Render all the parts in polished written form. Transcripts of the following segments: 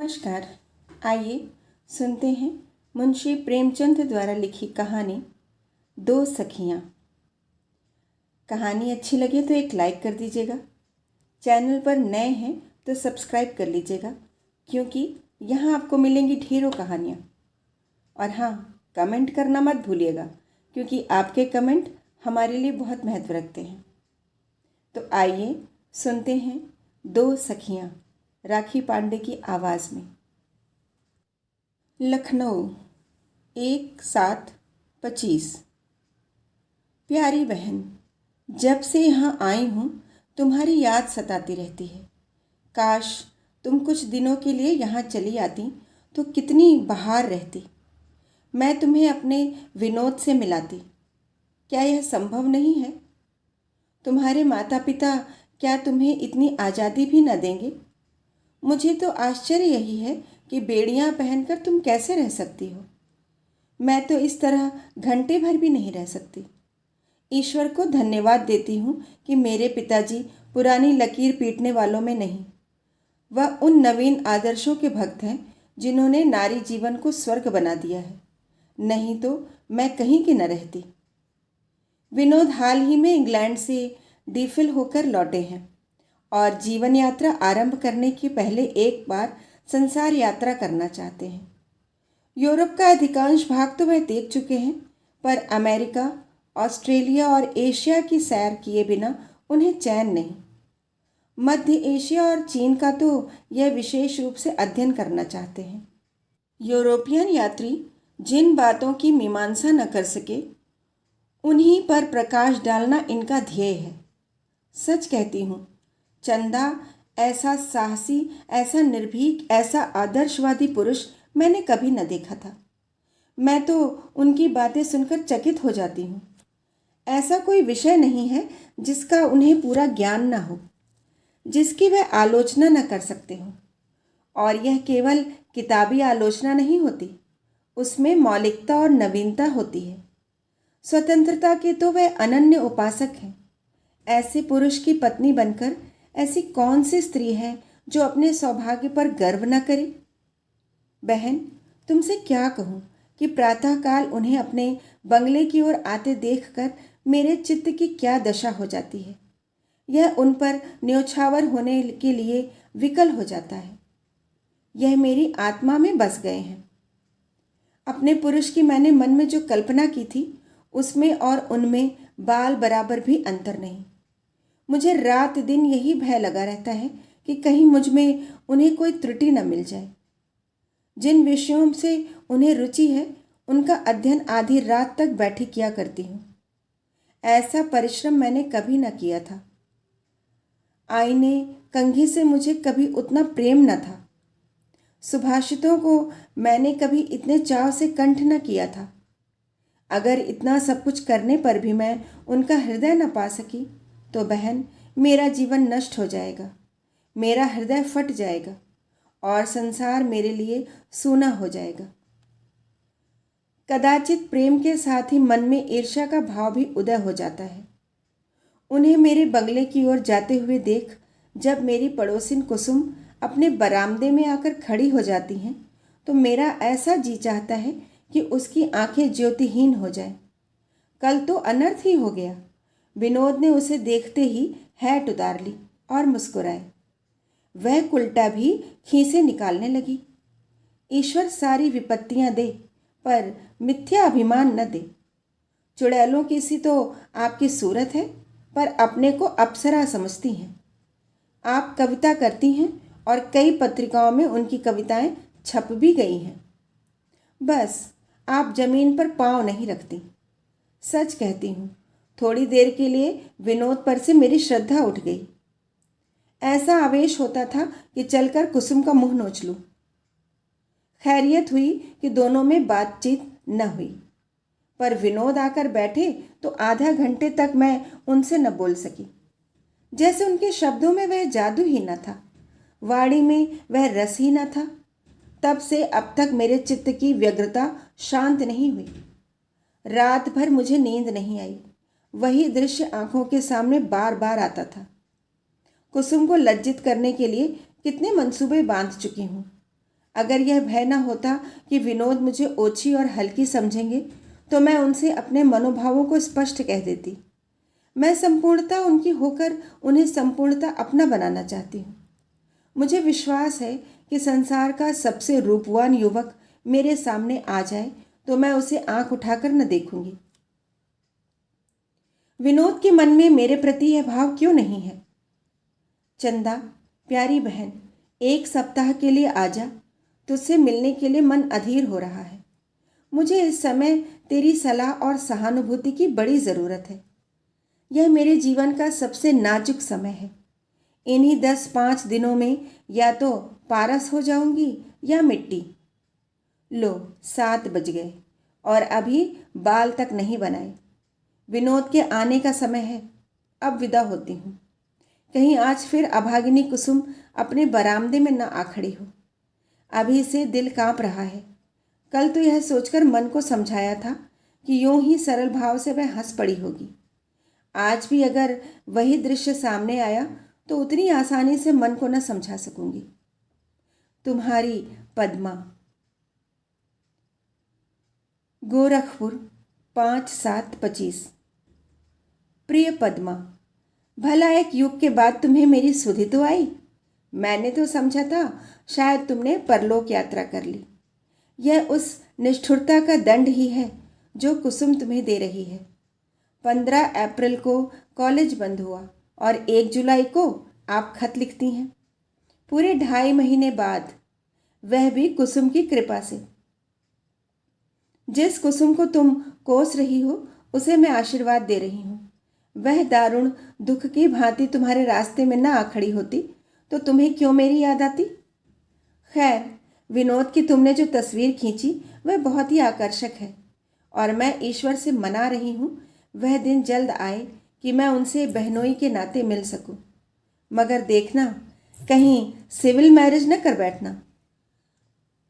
नमस्कार। आइए सुनते हैं मुंशी प्रेमचंद द्वारा लिखी कहानी दो सखियाँ। कहानी अच्छी लगे तो एक लाइक कर दीजिएगा। चैनल पर नए हैं तो सब्सक्राइब कर लीजिएगा, क्योंकि यहाँ आपको मिलेंगी ढेरों कहानियाँ। और हाँ, कमेंट करना मत भूलिएगा, क्योंकि आपके कमेंट हमारे लिए बहुत महत्व रखते हैं। तो आइए सुनते हैं दो सखियाँ, राखी पांडे की आवाज़ में। लखनऊ 1/7/25। प्यारी बहन, जब से यहाँ आई हूँ तुम्हारी याद सताती रहती है। काश तुम कुछ दिनों के लिए यहाँ चली आती तो कितनी बहार रहती। मैं तुम्हें अपने विनोद से मिलाती। क्या यह संभव नहीं है? तुम्हारे माता पिता क्या तुम्हें इतनी आज़ादी भी न देंगे? मुझे तो आश्चर्य यही है कि बेड़ियां पहनकर तुम कैसे रह सकती हो। मैं तो इस तरह घंटे भर भी नहीं रह सकती। ईश्वर को धन्यवाद देती हूँ कि मेरे पिताजी पुरानी लकीर पीटने वालों में नहीं। वह उन नवीन आदर्शों के भक्त हैं जिन्होंने नारी जीवन को स्वर्ग बना दिया है। नहीं तो मैं कहीं की न रहती। विनोद हाल ही में इंग्लैंड से डीफिल होकर लौटे हैं और जीवन यात्रा आरंभ करने के पहले एक बार संसार यात्रा करना चाहते हैं। यूरोप का अधिकांश भाग तो वह देख चुके हैं, पर अमेरिका, ऑस्ट्रेलिया और एशिया की सैर किए बिना उन्हें चैन नहीं। मध्य एशिया और चीन का तो यह विशेष रूप से अध्ययन करना चाहते हैं। यूरोपियन यात्री जिन बातों की मीमांसा न कर सके, उन्हीं पर प्रकाश डालना इनका ध्येय है। सच कहती हूँ, चंदा ऐसा साहसी, ऐसा निर्भीक, ऐसा आदर्शवादी पुरुष मैंने कभी न देखा था। मैं तो उनकी बातें सुनकर चकित हो जाती हूँ। ऐसा कोई विषय नहीं है जिसका उन्हें पूरा ज्ञान न हो, जिसकी वह आलोचना न कर सकते हो। और यह केवल किताबी आलोचना नहीं होती, उसमें मौलिकता और नवीनता होती है। स्वतंत्रता के तो वह अनन्य उपासक हैं। ऐसे पुरुष की पत्नी बनकर ऐसी कौन सी स्त्री है जो अपने सौभाग्य पर गर्व न करे? बहन, तुमसे क्या कहूँ कि प्रातःकाल उन्हें अपने बंगले की ओर आते देखकर मेरे चित्त की क्या दशा हो जाती है। यह उन पर न्योछावर होने के लिए विकल हो जाता है। यह मेरी आत्मा में बस गए हैं। अपने पुरुष की मैंने मन में जो कल्पना की थी, उसमें और उनमें बाल बराबर भी अंतर नहीं। मुझे रात दिन यही भय लगा रहता है कि कहीं मुझ में उन्हें कोई त्रुटि न मिल जाए। जिन विषयों से उन्हें रुचि है, उनका अध्ययन आधी रात तक बैठी किया करती हूँ। ऐसा परिश्रम मैंने कभी न किया था। आईने कंघी से मुझे कभी उतना प्रेम न था। सुभाषितों को मैंने कभी इतने चाव से कंठ न किया था। अगर इतना सब कुछ करने पर भी मैं उनका हृदय न पा सकी, तो बहन, मेरा जीवन नष्ट हो जाएगा, मेरा हृदय फट जाएगा और संसार मेरे लिए सूना हो जाएगा। कदाचित प्रेम के साथ ही मन में ईर्ष्या का भाव भी उदय हो जाता है। उन्हें मेरे बंगले की ओर जाते हुए देख जब मेरी पड़ोसिन कुसुम अपने बरामदे में आकर खड़ी हो जाती हैं, तो मेरा ऐसा जी चाहता है कि उसकी आंखें ज्योतिहीन हो जाएं। कल तो अनर्थ ही हो गया। विनोद ने उसे देखते ही हैट उतार ली और मुस्कुराए। वह कुलटा भी खीसे निकालने लगी। ईश्वर सारी विपत्तियां दे, पर मिथ्या अभिमान न दे। चुड़ैलों की सी तो आपकी सूरत है, पर अपने को अप्सरा समझती हैं। आप कविता करती हैं और कई पत्रिकाओं में उनकी कविताएं छप भी गई हैं। बस आप जमीन पर पांव नहीं रखती। सच कहती हूँ, थोड़ी देर के लिए विनोद पर से मेरी श्रद्धा उठ गई। ऐसा आवेश होता था कि चलकर कुसुम का मुंह नोच लूं। खैरियत हुई कि दोनों में बातचीत न हुई, पर विनोद आकर बैठे तो आधा घंटे तक मैं उनसे न बोल सकी। जैसे उनके शब्दों में वह जादू ही न था, वाणी में वह रस ही न था। तब से अब तक मेरे चित्त की व्यग्रता शांत नहीं हुई। रात भर मुझे नींद नहीं आई। वही दृश्य आंखों के सामने बार बार आता था। कुसुम को लज्जित करने के लिए कितने मंसूबे बांध चुकी हूँ। अगर यह भय न होता कि विनोद मुझे ओछी और हल्की समझेंगे तो मैं उनसे अपने मनोभावों को स्पष्ट कह देती। मैं संपूर्णता उनकी होकर उन्हें संपूर्णता अपना बनाना चाहती हूँ। मुझे विश्वास है कि संसार का सबसे रूपवान युवक मेरे सामने आ जाए तो मैं उसे आंख उठाकर न देखूंगी। विनोद के मन में मेरे प्रति यह भाव क्यों नहीं है? चंदा, प्यारी बहन, 1 सप्ताह के लिए आजा। तुझसे मिलने के लिए मन अधीर हो रहा है। मुझे इस समय तेरी सलाह और सहानुभूति की बड़ी ज़रूरत है। यह मेरे जीवन का सबसे नाजुक समय है। इन्हीं 10-5 दिनों में या तो पारस हो जाऊंगी या मिट्टी। लो, 7 बज गए और अभी बाल तक नहीं बनाए। विनोद के आने का समय है। अब विदा होती हूँ। कहीं आज फिर अभागिनी कुसुम अपने बरामदे में न आ खड़ी हो। अभी से दिल कांप रहा है। कल तो यह सोचकर मन को समझाया था कि यूं ही सरल भाव से वह हंस पड़ी होगी। आज भी अगर वही दृश्य सामने आया तो उतनी आसानी से मन को न समझा सकूंगी। तुम्हारी पद्मा। गोरखपुर, 5/7/25। प्रिय पद्मा, भला एक युग के बाद तुम्हें मेरी सुधि तो आई। मैंने तो समझा था शायद तुमने परलोक यात्रा कर ली। यह उस निष्ठुरता का दंड ही है जो कुसुम तुम्हें दे रही है। 15 अप्रैल को कॉलेज बंद हुआ और 1 जुलाई को आप खत लिखती हैं। पूरे 2.5 महीने बाद, वह भी कुसुम की कृपा से। जिस कुसुम को तुम कोस रही हो उसे मैं आशीर्वाद दे रही हूँ। वह दारुण दुख की भांति तुम्हारे रास्ते में न आ खड़ी होती तो तुम्हें क्यों मेरी याद आती? खैर, विनोद की तुमने जो तस्वीर खींची वह बहुत ही आकर्षक है और मैं ईश्वर से मना रही हूँ वह दिन जल्द आए कि मैं उनसे बहनोई के नाते मिल सकूं। मगर देखना कहीं सिविल मैरिज न कर बैठना।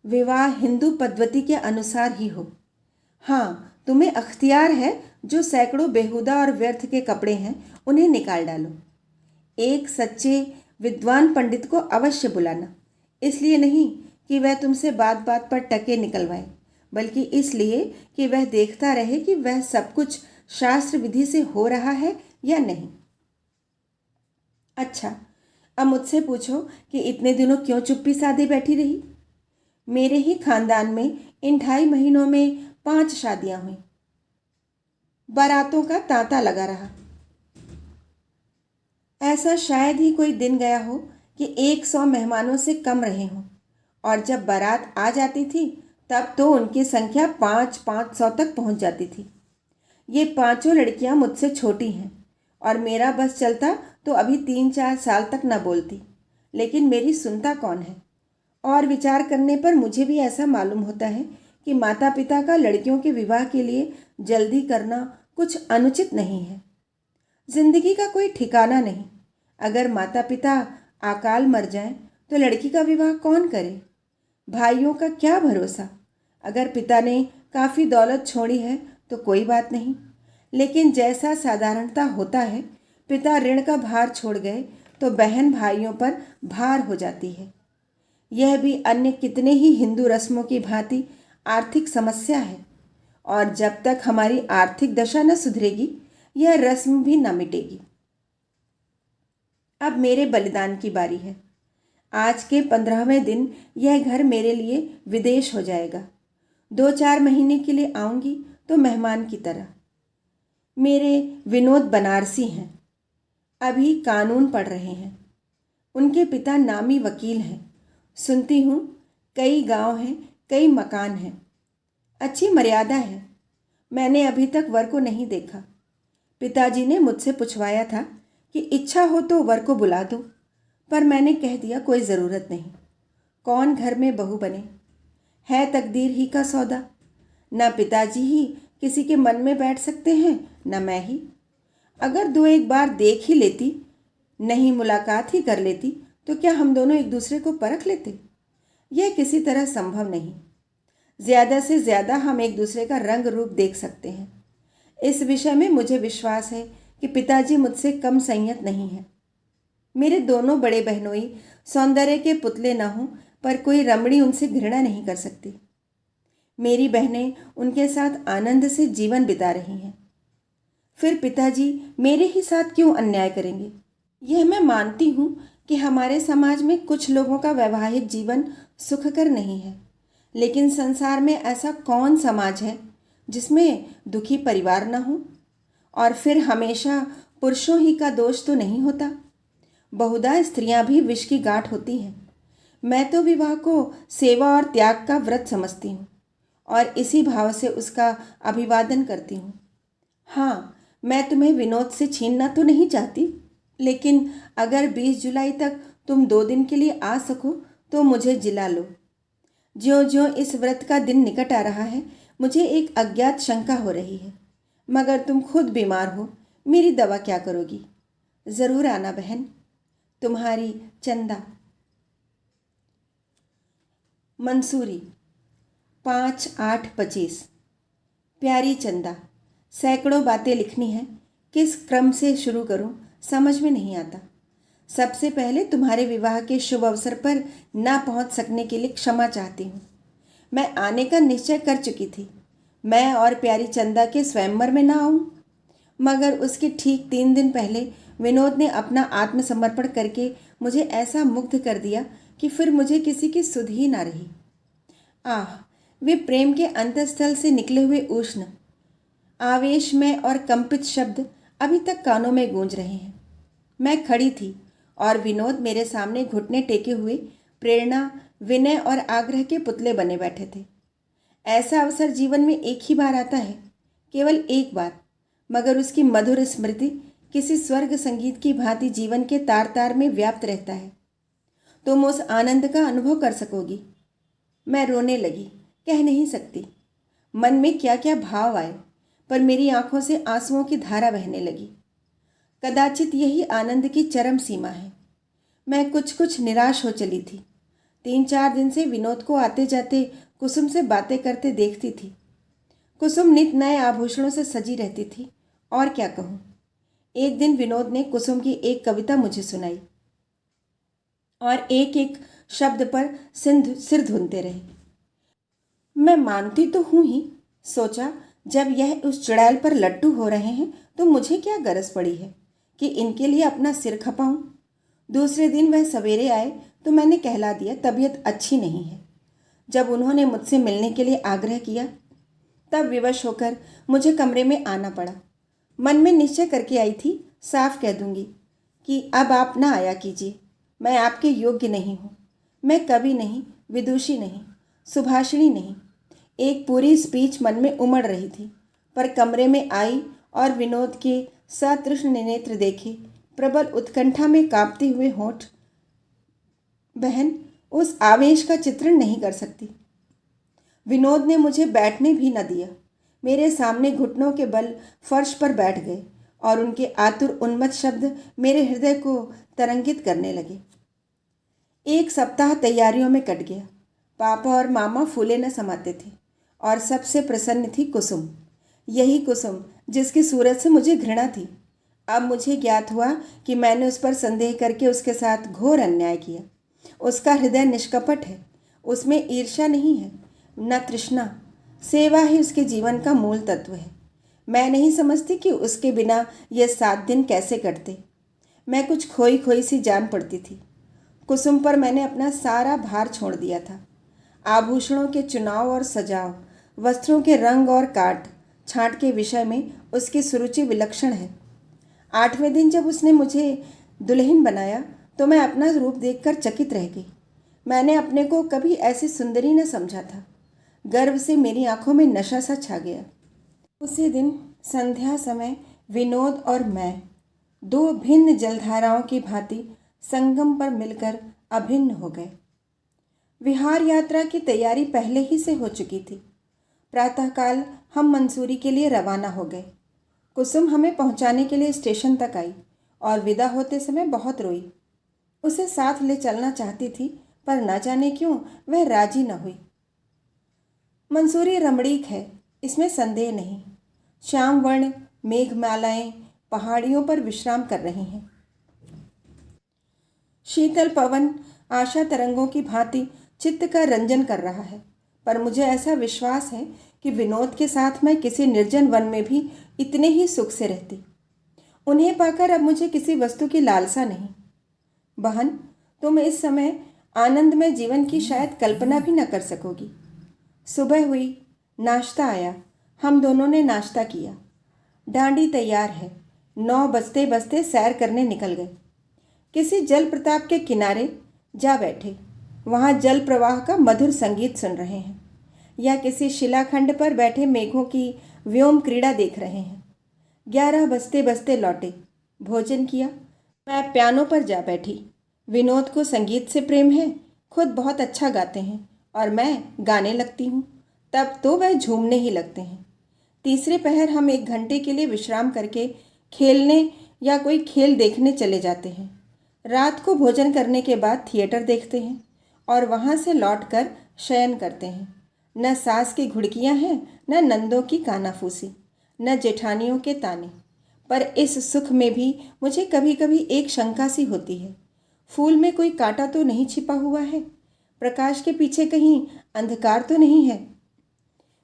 विवाह हिंदू पद्धति के अनुसार ही हो। हाँ, तुम्हें अख्तियार है जो सैकड़ों बेहुदा और व्यर्थ के कपड़े हैं उन्हें निकाल डालो। एक सच्चे विद्वान पंडित को अवश्य बुलाना। इसलिए नहीं कि वह तुमसे बात बात पर टके निकलवाए, बल्कि इसलिए कि वह देखता रहे कि वह सब कुछ शास्त्र विधि से हो रहा है या नहीं। अच्छा, अब मुझसे पूछो कि इतने दिनों क्यों चुप्पी साधे बैठी रही? मेरे ही खानदान में इन 2.5 महीनों में 5 शादियां हुई। बारातों का तांता लगा रहा। ऐसा शायद ही कोई दिन गया हो कि 100 मेहमानों से कम रहे हों, और जब बारात आ जाती थी तब तो उनकी संख्या 500 तक पहुंच जाती थी। ये 5 लड़कियां मुझसे छोटी हैं और मेरा बस चलता तो अभी 3-4 साल तक न बोलती, लेकिन मेरी सुनता कौन है? और विचार करने पर मुझे भी ऐसा मालूम होता है कि माता पिता का लड़कियों के विवाह के लिए जल्दी करना कुछ अनुचित नहीं है। जिंदगी का कोई ठिकाना नहीं। अगर माता पिता अकाल मर जाएं तो लड़की का विवाह कौन करे? भाइयों का क्या भरोसा? अगर पिता ने काफ़ी दौलत छोड़ी है तो कोई बात नहीं, लेकिन जैसा साधारणता होता है, पिता ऋण का भार छोड़ गए तो बहन भाइयों पर भार हो जाती है। यह भी अन्य कितने ही हिंदू रस्मों की भांति आर्थिक समस्या है, और जब तक हमारी आर्थिक दशा न सुधरेगी यह रस्म भी न मिटेगी। अब मेरे बलिदान की बारी है। आज के 15वें दिन यह घर मेरे लिए विदेश हो जाएगा। 2-4 महीने के लिए आऊंगी तो मेहमान की तरह। मेरे विनोद बनारसी हैं, अभी कानून पढ़ रहे हैं। उनके पिता नामी वकील हैं। सुनती हूँ कई गांव हैं, कई मकान हैं, अच्छी मर्यादा है। मैंने अभी तक वर को नहीं देखा। पिताजी ने मुझसे पूछवाया था कि इच्छा हो तो वर को बुला दो, पर मैंने कह दिया कोई ज़रूरत नहीं। कौन घर में बहू बने? है तकदीर ही का सौदा। न पिताजी ही किसी के मन में बैठ सकते हैं, न मैं ही। अगर 2-1 बार देख ही लेती, नहीं मुलाकात ही कर लेती, तो क्या हम दोनों एक दूसरे को परख लेते? यह किसी तरह संभव नहीं। ज़्यादा से ज़्यादा हम एक दूसरे का रंग रूप देख सकते हैं। इस विषय में मुझे विश्वास है कि पिताजी मुझसे कम संयत नहीं हैं। मेरे दोनों बड़े बहनोई सौंदर्य के पुतले न हों, पर कोई रमणी उनसे घृणा नहीं कर सकती। मेरी बहनें उनके साथ आनंद से जीवन बिता रही हैं। फिर पिताजी मेरे ही साथ क्यों अन्याय करेंगे? यह मैं मानती हूँ कि हमारे समाज में कुछ लोगों का वैवाहिक जीवन सुखकर नहीं है, लेकिन संसार में ऐसा कौन समाज है जिसमें दुखी परिवार न हो? और फिर हमेशा पुरुषों ही का दोष तो नहीं होता। बहुधा स्त्रियां भी विष की गांठ होती हैं। मैं तो विवाह को सेवा और त्याग का व्रत समझती हूँ और इसी भाव से उसका अभिवादन करती हूँ। हाँ, मैं तुम्हें विनोद से छीनना तो नहीं चाहती, लेकिन अगर 20 जुलाई तक तुम 2 दिन के लिए आ सको तो मुझे जिला लो। ज्यों ज्यों इस व्रत का दिन निकट आ रहा है, मुझे एक अज्ञात शंका हो रही है। मगर तुम खुद बीमार हो, मेरी दवा क्या करोगी? ज़रूर आना बहन। तुम्हारी चंदा। मंसूरी 5/8/25। प्यारी चंदा, सैकड़ों बातें लिखनी हैं, किस क्रम से शुरू करूं समझ में नहीं आता। सबसे पहले तुम्हारे विवाह के शुभ अवसर पर ना पहुंच सकने के लिए क्षमा चाहती हूँ। मैं आने का निश्चय कर चुकी थी। मैं और प्यारी चंदा के स्वयंवर में ना आऊं, मगर उसके ठीक 3 दिन पहले विनोद ने अपना आत्मसमर्पण करके मुझे ऐसा मुग्ध कर दिया कि फिर मुझे किसी की सुध ही ना रही। आह, वे प्रेम के अंतःस्थल से निकले हुए उष्ण, आवेश में और कंपित शब्द अभी तक कानों में गूंज रहे हैं। मैं खड़ी थी और विनोद मेरे सामने घुटने टेके हुए प्रेरणा, विनय और आग्रह के पुतले बने बैठे थे। ऐसा अवसर जीवन में एक ही बार आता है, केवल एक बार, मगर उसकी मधुर स्मृति किसी स्वर्ग संगीत की भांति जीवन के तार तार में व्याप्त रहता है। तुम उस आनंद का अनुभव कर सकोगी। मैं रोने लगी, कह नहीं सकती मन में क्या क्या भाव आए, पर मेरी आंखों से आंसुओं की धारा बहने लगी। कदाचित यही आनंद की चरम सीमा है। मैं कुछ कुछ निराश हो चली थी। 3-4 दिन से विनोद को आते जाते कुसुम से बातें करते देखती थी। कुसुम नित नए आभूषणों से सजी रहती थी, और क्या कहूँ। एक दिन विनोद ने कुसुम की एक कविता मुझे सुनाई और एक एक शब्द पर सिर धुनते रहे। मैं मानती तो हूँ ही, सोचा जब यह उस चुड़ैल पर लट्टू हो रहे हैं तो मुझे क्या गरज पड़ी है कि इनके लिए अपना सिर खपाऊं। दूसरे दिन वह सवेरे आए तो मैंने कहला दिया तबीयत अच्छी नहीं है। जब उन्होंने मुझसे मिलने के लिए आग्रह किया तब विवश होकर मुझे कमरे में आना पड़ा। मन में निश्चय करके आई थी, साफ कह दूंगी कि अब आप ना आया कीजिए, मैं आपके योग्य नहीं हूँ। मैं कवि नहीं, विदुषी नहीं, सुभाषिणी नहीं। एक पूरी स्पीच मन में उमड़ रही थी, पर कमरे में आई और विनोद के सतृष्ण नेत्र देखे, प्रबल उत्कंठा में कांपते हुए होंठ। बहन, उस आवेश का चित्रण नहीं कर सकती। विनोद ने मुझे बैठने भी न दिया। मेरे सामने घुटनों के बल फर्श पर बैठ गए और उनके आतुर उन्मत्त शब्द मेरे हृदय को तरंगित करने लगे। 1 सप्ताह तैयारियों में कट गया। पापा और मामा फूले न समाते थे और सबसे प्रसन्न थी कुसुम। यही कुसुम जिसकी सूरत से मुझे घृणा थी। अब मुझे ज्ञात हुआ कि मैंने उस पर संदेह करके उसके साथ घोर अन्याय किया। उसका हृदय निष्कपट है, उसमें ईर्ष्या नहीं है, न तृष्णा। सेवा ही उसके जीवन का मूल तत्व है। मैं नहीं समझती कि उसके बिना ये 7 दिन कैसे कटते। मैं कुछ खोई खोई सी जान पड़ती थी। कुसुम पर मैंने अपना सारा भार छोड़ दिया था। आभूषणों के चुनाव और सजाव, वस्त्रों के रंग और काट छांट के विषय में उसकी सुरुचि विलक्षण है। 8वें दिन जब उसने मुझे दुल्हन बनाया तो मैं अपना रूप देखकर चकित रह गई। मैंने अपने को कभी ऐसी सुंदरी न समझा था। गर्व से मेरी आंखों में नशा सा छा गया। उसी दिन संध्या समय विनोद और मैं 2 भिन्न जलधाराओं की भांति संगम पर मिलकर अभिन्न हो गए। विहार यात्रा की तैयारी पहले ही से हो चुकी थी। प्रातःकाल हम मंसूरी के लिए रवाना हो गए। कुसुम हमें पहुंचाने के लिए स्टेशन तक आई और विदा होते समय बहुत रोई। उसे साथ ले चलना चाहती थी, पर न जाने क्यों वह राजी न हुई। मंसूरी रमणीक है, इसमें संदेह नहीं। श्याम वर्ण मेघमालाएं पहाड़ियों पर विश्राम कर रही हैं। शीतल पवन आशा तरंगों की भांति चित्त का रंजन कर रहा है, पर मुझे ऐसा विश्वास है कि विनोद के साथ मैं किसी निर्जन वन में भी इतने ही सुख से रहती। उन्हें पाकर अब मुझे किसी वस्तु की लालसा नहीं। बहन, तुम इस समय आनंदमय जीवन की शायद कल्पना भी न कर सकोगी। सुबह हुई, नाश्ता आया, हम दोनों ने नाश्ता किया। डांडी तैयार है, 9 बजते बजते सैर करने निकल गए। किसी जल प्रताप के किनारे जा बैठे, वहाँ जल प्रवाह का मधुर संगीत सुन रहे हैं, या किसी शिलाखंड पर बैठे मेघों की व्योम क्रीड़ा देख रहे हैं। 11 बजते बजते लौटे, भोजन किया, मैं पियानो पर जा बैठी। विनोद को संगीत से प्रेम है, खुद बहुत अच्छा गाते हैं और मैं गाने लगती हूँ, तब तो वह झूमने ही लगते हैं। तीसरे पहर हम 1 घंटे के लिए विश्राम करके खेलने या कोई खेल देखने चले जाते हैं। रात को भोजन करने के बाद थिएटर देखते हैं और वहाँ से लौटकर शयन करते हैं। न सास की घुड़कियाँ हैं, न नंदों की कानाफूसी, न जेठानियों के ताने। पर इस सुख में भी मुझे कभी कभी एक शंका सी होती है, फूल में कोई कांटा तो नहीं छिपा हुआ है? प्रकाश के पीछे कहीं अंधकार तो नहीं है?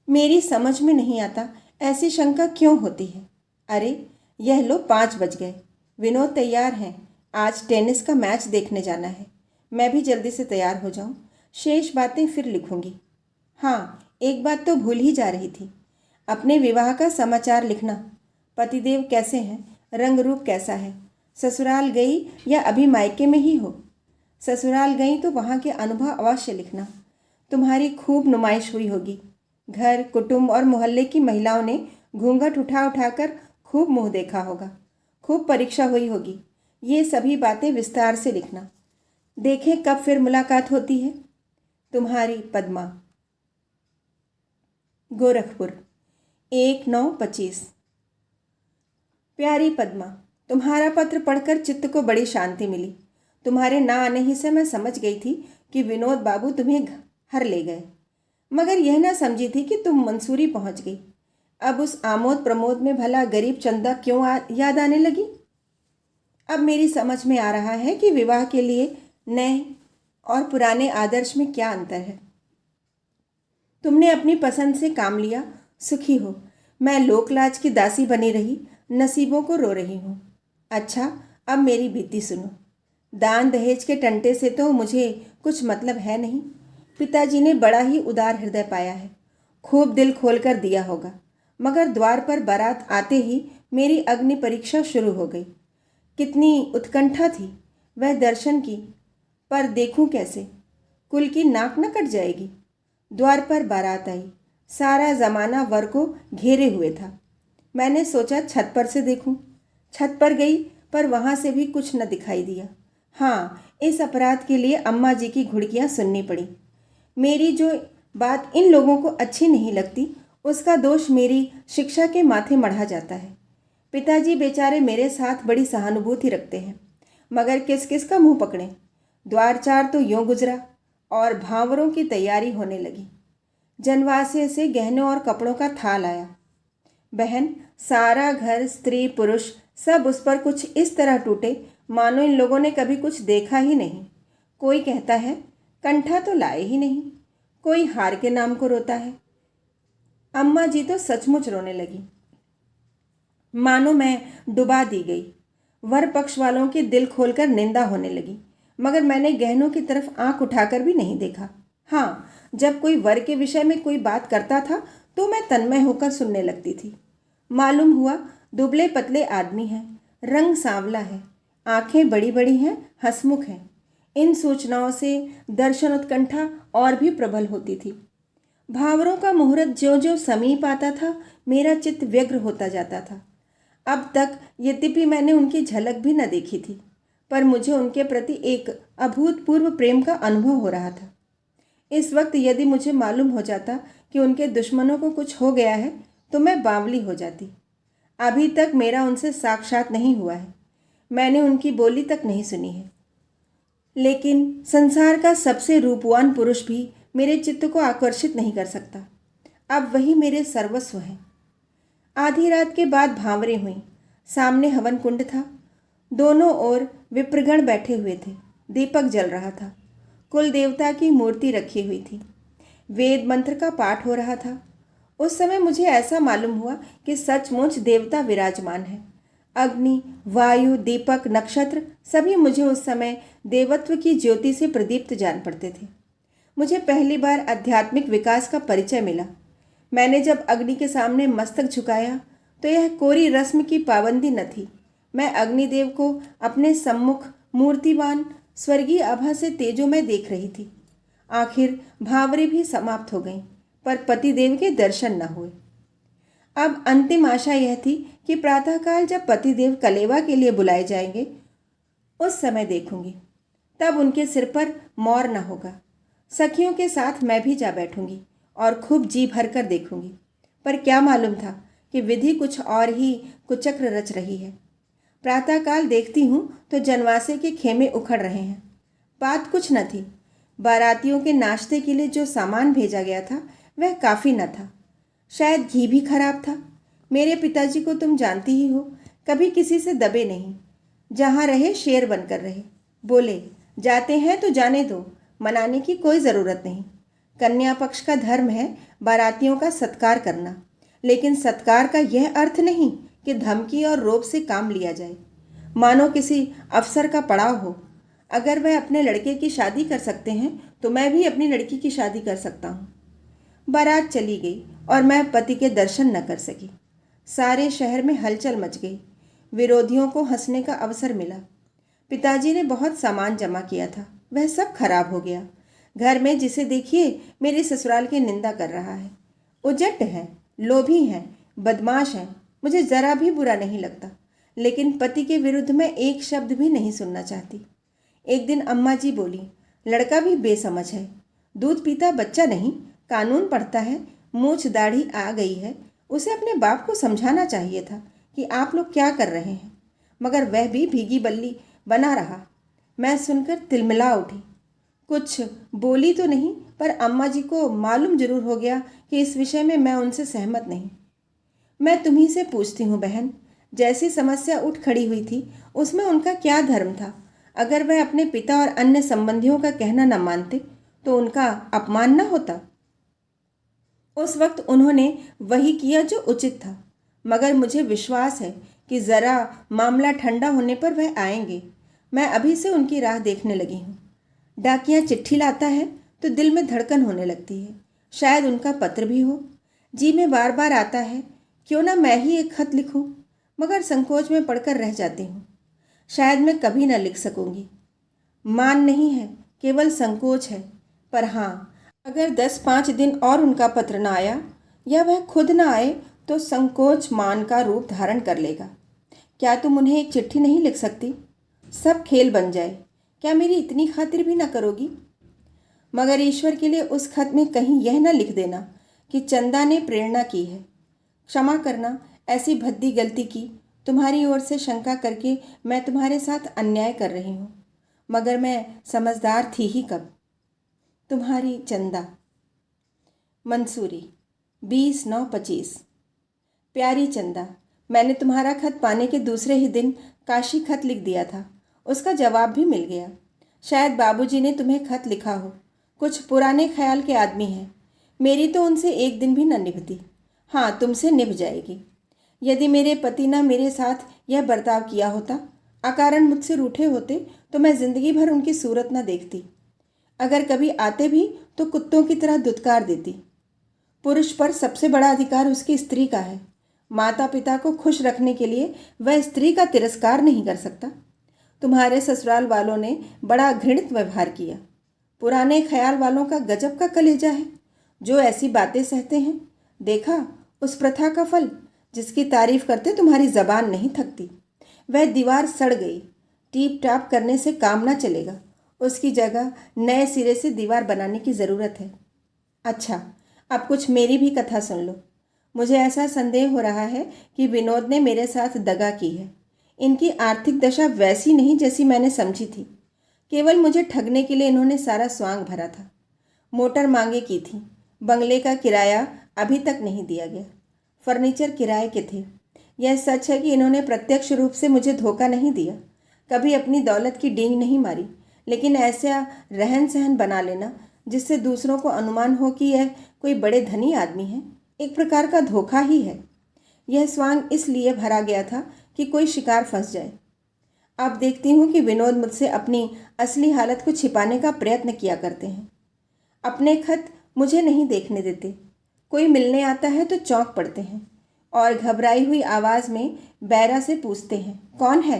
मेरी समझ में नहीं आता ऐसी शंका क्यों होती है। अरे, यह लो 5 बज गए। विनोद तैयार हैं, आज टेनिस का मैच देखने जाना है। मैं भी जल्दी से तैयार हो जाऊं, शेष बातें फिर लिखूंगी। हाँ, एक बात तो भूल ही जा रही थी, अपने विवाह का समाचार लिखना। पतिदेव कैसे हैं, रंग रूप कैसा है? ससुराल गई या अभी मायके में ही हो? ससुराल गई तो वहाँ के अनुभव अवश्य लिखना। तुम्हारी खूब नुमाइश हुई होगी। घर, कुटुंब और मोहल्ले की महिलाओं ने घूंघट उठा उठाकर खूब मुंह देखा होगा। खूब परीक्षा हुई होगी। ये सभी बातें विस्तार से लिखना। देखें कब फिर मुलाकात होती है। तुम्हारी पद्मा। गोरखपुर, 1/9/25। प्यारी पद्मा, तुम्हारा पत्र पढ़कर चित्त को बड़ी शांति मिली। तुम्हारे ना आने ही से मैं समझ गई थी कि विनोद बाबू तुम्हें घर ले गए, मगर यह ना समझी थी कि तुम मंसूरी पहुंच गई। अब उस आमोद प्रमोद में भला गरीब चंदा क्यों याद आने लगी? अब मेरी समझ में आ रहा है कि विवाह के लिए नए और पुराने आदर्श में क्या अंतर है। तुमने अपनी पसंद से काम लिया, सुखी हो। मैं लोकलाज की दासी बनी रही, नसीबों को रो रही हूँ। अच्छा, अब मेरी बीती सुनो। दान दहेज के टंटे से तो मुझे कुछ मतलब है नहीं। पिताजी ने बड़ा ही उदार हृदय पाया है, खूब दिल खोलकर दिया होगा, मगर द्वार पर बारात आते ही मेरी अग्नि परीक्षा शुरू हो गई। कितनी उत्कंठा थी वह दर्शन की, पर देखूं कैसे? कुल की नाक न कट जाएगी। द्वार पर बारात आई, सारा जमाना वर को घेरे हुए था। मैंने सोचा छत पर से देखूं। छत पर गई, पर वहाँ से भी कुछ न दिखाई दिया। हाँ, इस अपराध के लिए अम्मा जी की घुड़कियाँ सुननी पड़ी। मेरी जो बात इन लोगों को अच्छी नहीं लगती, उसका दोष मेरी शिक्षा के माथे मढ़ा जाता है। पिताजी बेचारे मेरे साथ बड़ी सहानुभूति रखते हैं, मगर किस किस का मुंह पकड़ें। द्वार चार तो यूँ गुजरा और भांवरों की तैयारी होने लगी। जनवासे से गहनों और कपड़ों का थाल आया। बहन, सारा घर, स्त्री पुरुष सब उस पर कुछ इस तरह टूटे मानो इन लोगों ने कभी कुछ देखा ही नहीं। कोई कहता है कंठा तो लाए ही नहीं, कोई हार के नाम को रोता है। अम्मा जी तो सचमुच रोने लगी, मानो मैं डुबा दी गई। वर पक्ष वालों की दिल खोलकर निंदा होने लगी, मगर मैंने गहनों की तरफ आंख उठाकर भी नहीं देखा। हाँ, जब कोई वर के विषय में कोई बात करता था तो मैं तन्मय होकर सुनने लगती थी। मालूम हुआ दुबले पतले आदमी हैं, रंग सांवला है, आंखें बड़ी बड़ी हैं, हंसमुख हैं। इन सूचनाओं से दर्शन उत्कंठा और भी प्रबल होती थी। भावरों का मुहूर्त ज्यों ज्यों समीप आता था, मेरा चित्त व्यग्र होता जाता था। अब तक यद्यपि मैंने उनकी झलक भी न देखी थी, पर मुझे उनके प्रति एक अभूतपूर्व प्रेम का अनुभव हो रहा था। इस वक्त यदि मुझे मालूम हो जाता कि उनके दुश्मनों को कुछ हो गया है तो मैं बावली हो जाती। अभी तक मेरा उनसे साक्षात नहीं हुआ है, मैंने उनकी बोली तक नहीं सुनी है, लेकिन संसार का सबसे रूपवान पुरुष भी मेरे चित्त को आकर्षित नहीं कर सकता। अब वही मेरे सर्वस्व हैं। आधी रात के बाद भांवरें हुईं। सामने हवन कुंड था, दोनों ओर विप्रगण बैठे हुए थे, दीपक जल रहा था। कुल देवता की मूर्ति रखी हुई थी। वेद मंत्र का पाठ हो रहा था। उस समय मुझे ऐसा मालूम हुआ कि सचमुच देवता विराजमान है। अग्नि, वायु, दीपक, नक्षत्र सभी मुझे उस समय देवत्व की ज्योति से प्रदीप्त जान पड़ते थे। मुझे पहली बार आध्यात्मिक विकास का परिचय मिला। मैंने जब अग्नि के सामने मस्तक झुकाया तो यह कोरी रस्म की पाबंदी न थी। मैं अग्निदेव को अपने सम्मुख मूर्तिवान स्वर्गीय आभा से तेजोमय देख रही थी। आखिर भावरे भी समाप्त हो गईं, पर पतिदेव के दर्शन न हुए। अब अंतिम आशा यह थी कि प्रातःकाल जब पतिदेव कलेवा के लिए बुलाए जाएंगे उस समय देखूंगी। तब उनके सिर पर मौर न होगा। सखियों के साथ मैं भी जा बैठूंगी और खूब जी भर कर देखूंगी। पर क्या मालूम था कि विधि कुछ और ही कुचक्र रच रही है। प्रातःकाल देखती हूँ तो जनवासे के खेमे उखड़ रहे हैं। बात कुछ न थी। बारातियों के नाश्ते के लिए जो सामान भेजा गया था वह काफ़ी न था। शायद घी भी खराब था। मेरे पिताजी को तुम जानती ही हो, कभी किसी से दबे नहीं। जहाँ रहे शेर बनकर रहे। बोले, जाते हैं तो जाने दो, मनाने की कोई ज़रूरत नहीं। कन्या पक्ष का धर्म है बारातियों का सत्कार करना, लेकिन सत्कार का यह अर्थ नहीं कि धमकी और रोब से काम लिया जाए, मानो किसी अफसर का पड़ाव हो। अगर वह अपने लड़के की शादी कर सकते हैं तो मैं भी अपनी लड़की की शादी कर सकता हूँ। बारात चली गई और मैं पति के दर्शन न कर सकी। सारे शहर में हलचल मच गई। विरोधियों को हंसने का अवसर मिला। पिताजी ने बहुत सामान जमा किया था, वह सब खराब हो गया। घर में जिसे देखिए मेरे ससुराल की निंदा कर रहा है। उजट हैं, लोभी हैं, बदमाश हैं। मुझे ज़रा भी बुरा नहीं लगता, लेकिन पति के विरुद्ध मैं एक शब्द भी नहीं सुनना चाहती। एक दिन अम्मा जी बोली, लड़का भी बेसमझ है, दूध पीता बच्चा नहीं, कानून पढ़ता है, मूछ दाढ़ी आ गई है। उसे अपने बाप को समझाना चाहिए था कि आप लोग क्या कर रहे हैं, मगर वह भी भीगी बल्ली बना रहा। मैं सुनकर तिलमिला उठी। कुछ बोली तो नहीं, पर अम्मा जी को मालूम जरूर हो गया कि इस विषय में मैं उनसे सहमत नहीं। मैं तुम्ही से पूछती हूँ बहन, जैसी समस्या उठ खड़ी हुई थी उसमें उनका क्या धर्म था? अगर वह अपने पिता और अन्य संबंधियों का कहना न मानते तो उनका अपमान न होता। उस वक्त उन्होंने वही किया जो उचित था, मगर मुझे विश्वास है कि ज़रा मामला ठंडा होने पर वह आएंगे। मैं अभी से उनकी राह देखने लगी हूँ। डाकिया चिट्ठी लाता है तो दिल में धड़कन होने लगती है। शायद उनका पत्र भी हो। जी में बार बार आता है, क्यों ना मैं ही एक खत लिखूं, मगर संकोच में पढ़कर रह जाती हूँ। शायद मैं कभी न लिख सकूंगी। मान नहीं है, केवल संकोच है। पर हाँ, अगर 10-5 दिन और उनका पत्र न आया या वह खुद न आए तो संकोच मान का रूप धारण कर लेगा। क्या तुम उन्हें एक चिट्ठी नहीं लिख सकती? सब खेल बन जाए। क्या मेरी इतनी खातिर भी न करोगी? मगर ईश्वर के लिए उस खत में कहीं यह न लिख देना कि चंदा ने प्रेरणा की है। क्षमा करना, ऐसी भद्दी गलती की। तुम्हारी ओर से शंका करके मैं तुम्हारे साथ अन्याय कर रही हूँ, मगर मैं समझदार थी ही कब। तुम्हारी चंदा। मंसूरी 20/9/25। प्यारी चंदा, मैंने तुम्हारा खत पाने के दूसरे ही दिन काशी खत लिख दिया था। उसका जवाब भी मिल गया। शायद बाबूजी ने तुम्हें खत लिखा हो। कुछ पुराने ख्याल के आदमी हैं। मेरी तो उनसे एक दिन भी न निभती। हाँ, तुमसे निभ जाएगी। यदि मेरे पति ने मेरे साथ यह बर्ताव किया होता, अकारण मुझसे रूठे होते, तो मैं जिंदगी भर उनकी सूरत न देखती। अगर कभी आते भी तो कुत्तों की तरह दुत्कार देती। पुरुष पर सबसे बड़ा अधिकार उसकी स्त्री का है। माता पिता को खुश रखने के लिए वह स्त्री का तिरस्कार नहीं कर सकता। तुम्हारे ससुराल वालों ने बड़ा घृणित व्यवहार किया। पुराने ख्याल वालों का गजब का कलेजा है, जो ऐसी बातें सहते हैं। देखा उस प्रथा का फल, जिसकी तारीफ करते तुम्हारी जबान नहीं थकती। वह दीवार सड़ गई। टीप टाप करने से काम ना चलेगा। उसकी जगह नए सिरे से दीवार बनाने की ज़रूरत है। अच्छा, अब कुछ मेरी भी कथा सुन लो। मुझे ऐसा संदेह हो रहा है कि विनोद ने मेरे साथ दगा की है। इनकी आर्थिक दशा वैसी नहीं जैसी मैंने समझी थी। केवल मुझे ठगने के लिए इन्होंने सारा स्वांग भरा था। मोटर मांगे की थी। बंगले का किराया अभी तक नहीं दिया गया। फर्नीचर किराए के थे। यह सच है कि इन्होंने प्रत्यक्ष रूप से मुझे धोखा नहीं दिया, कभी अपनी दौलत की डींग नहीं मारी, लेकिन ऐसा रहन सहन बना लेना जिससे दूसरों को अनुमान हो कि यह कोई बड़े धनी आदमी है, एक प्रकार का धोखा ही है। यह स्वांग इसलिए भरा गया था कि कोई शिकार फंस जाए। अब देखती हूँ कि विनोद मुझसे अपनी असली हालत को छिपाने का प्रयत्न किया करते हैं। अपने खत मुझे नहीं देखने देते। कोई मिलने आता है तो चौंक पड़ते हैं और घबराई हुई आवाज़ में बैरा से पूछते हैं, कौन है?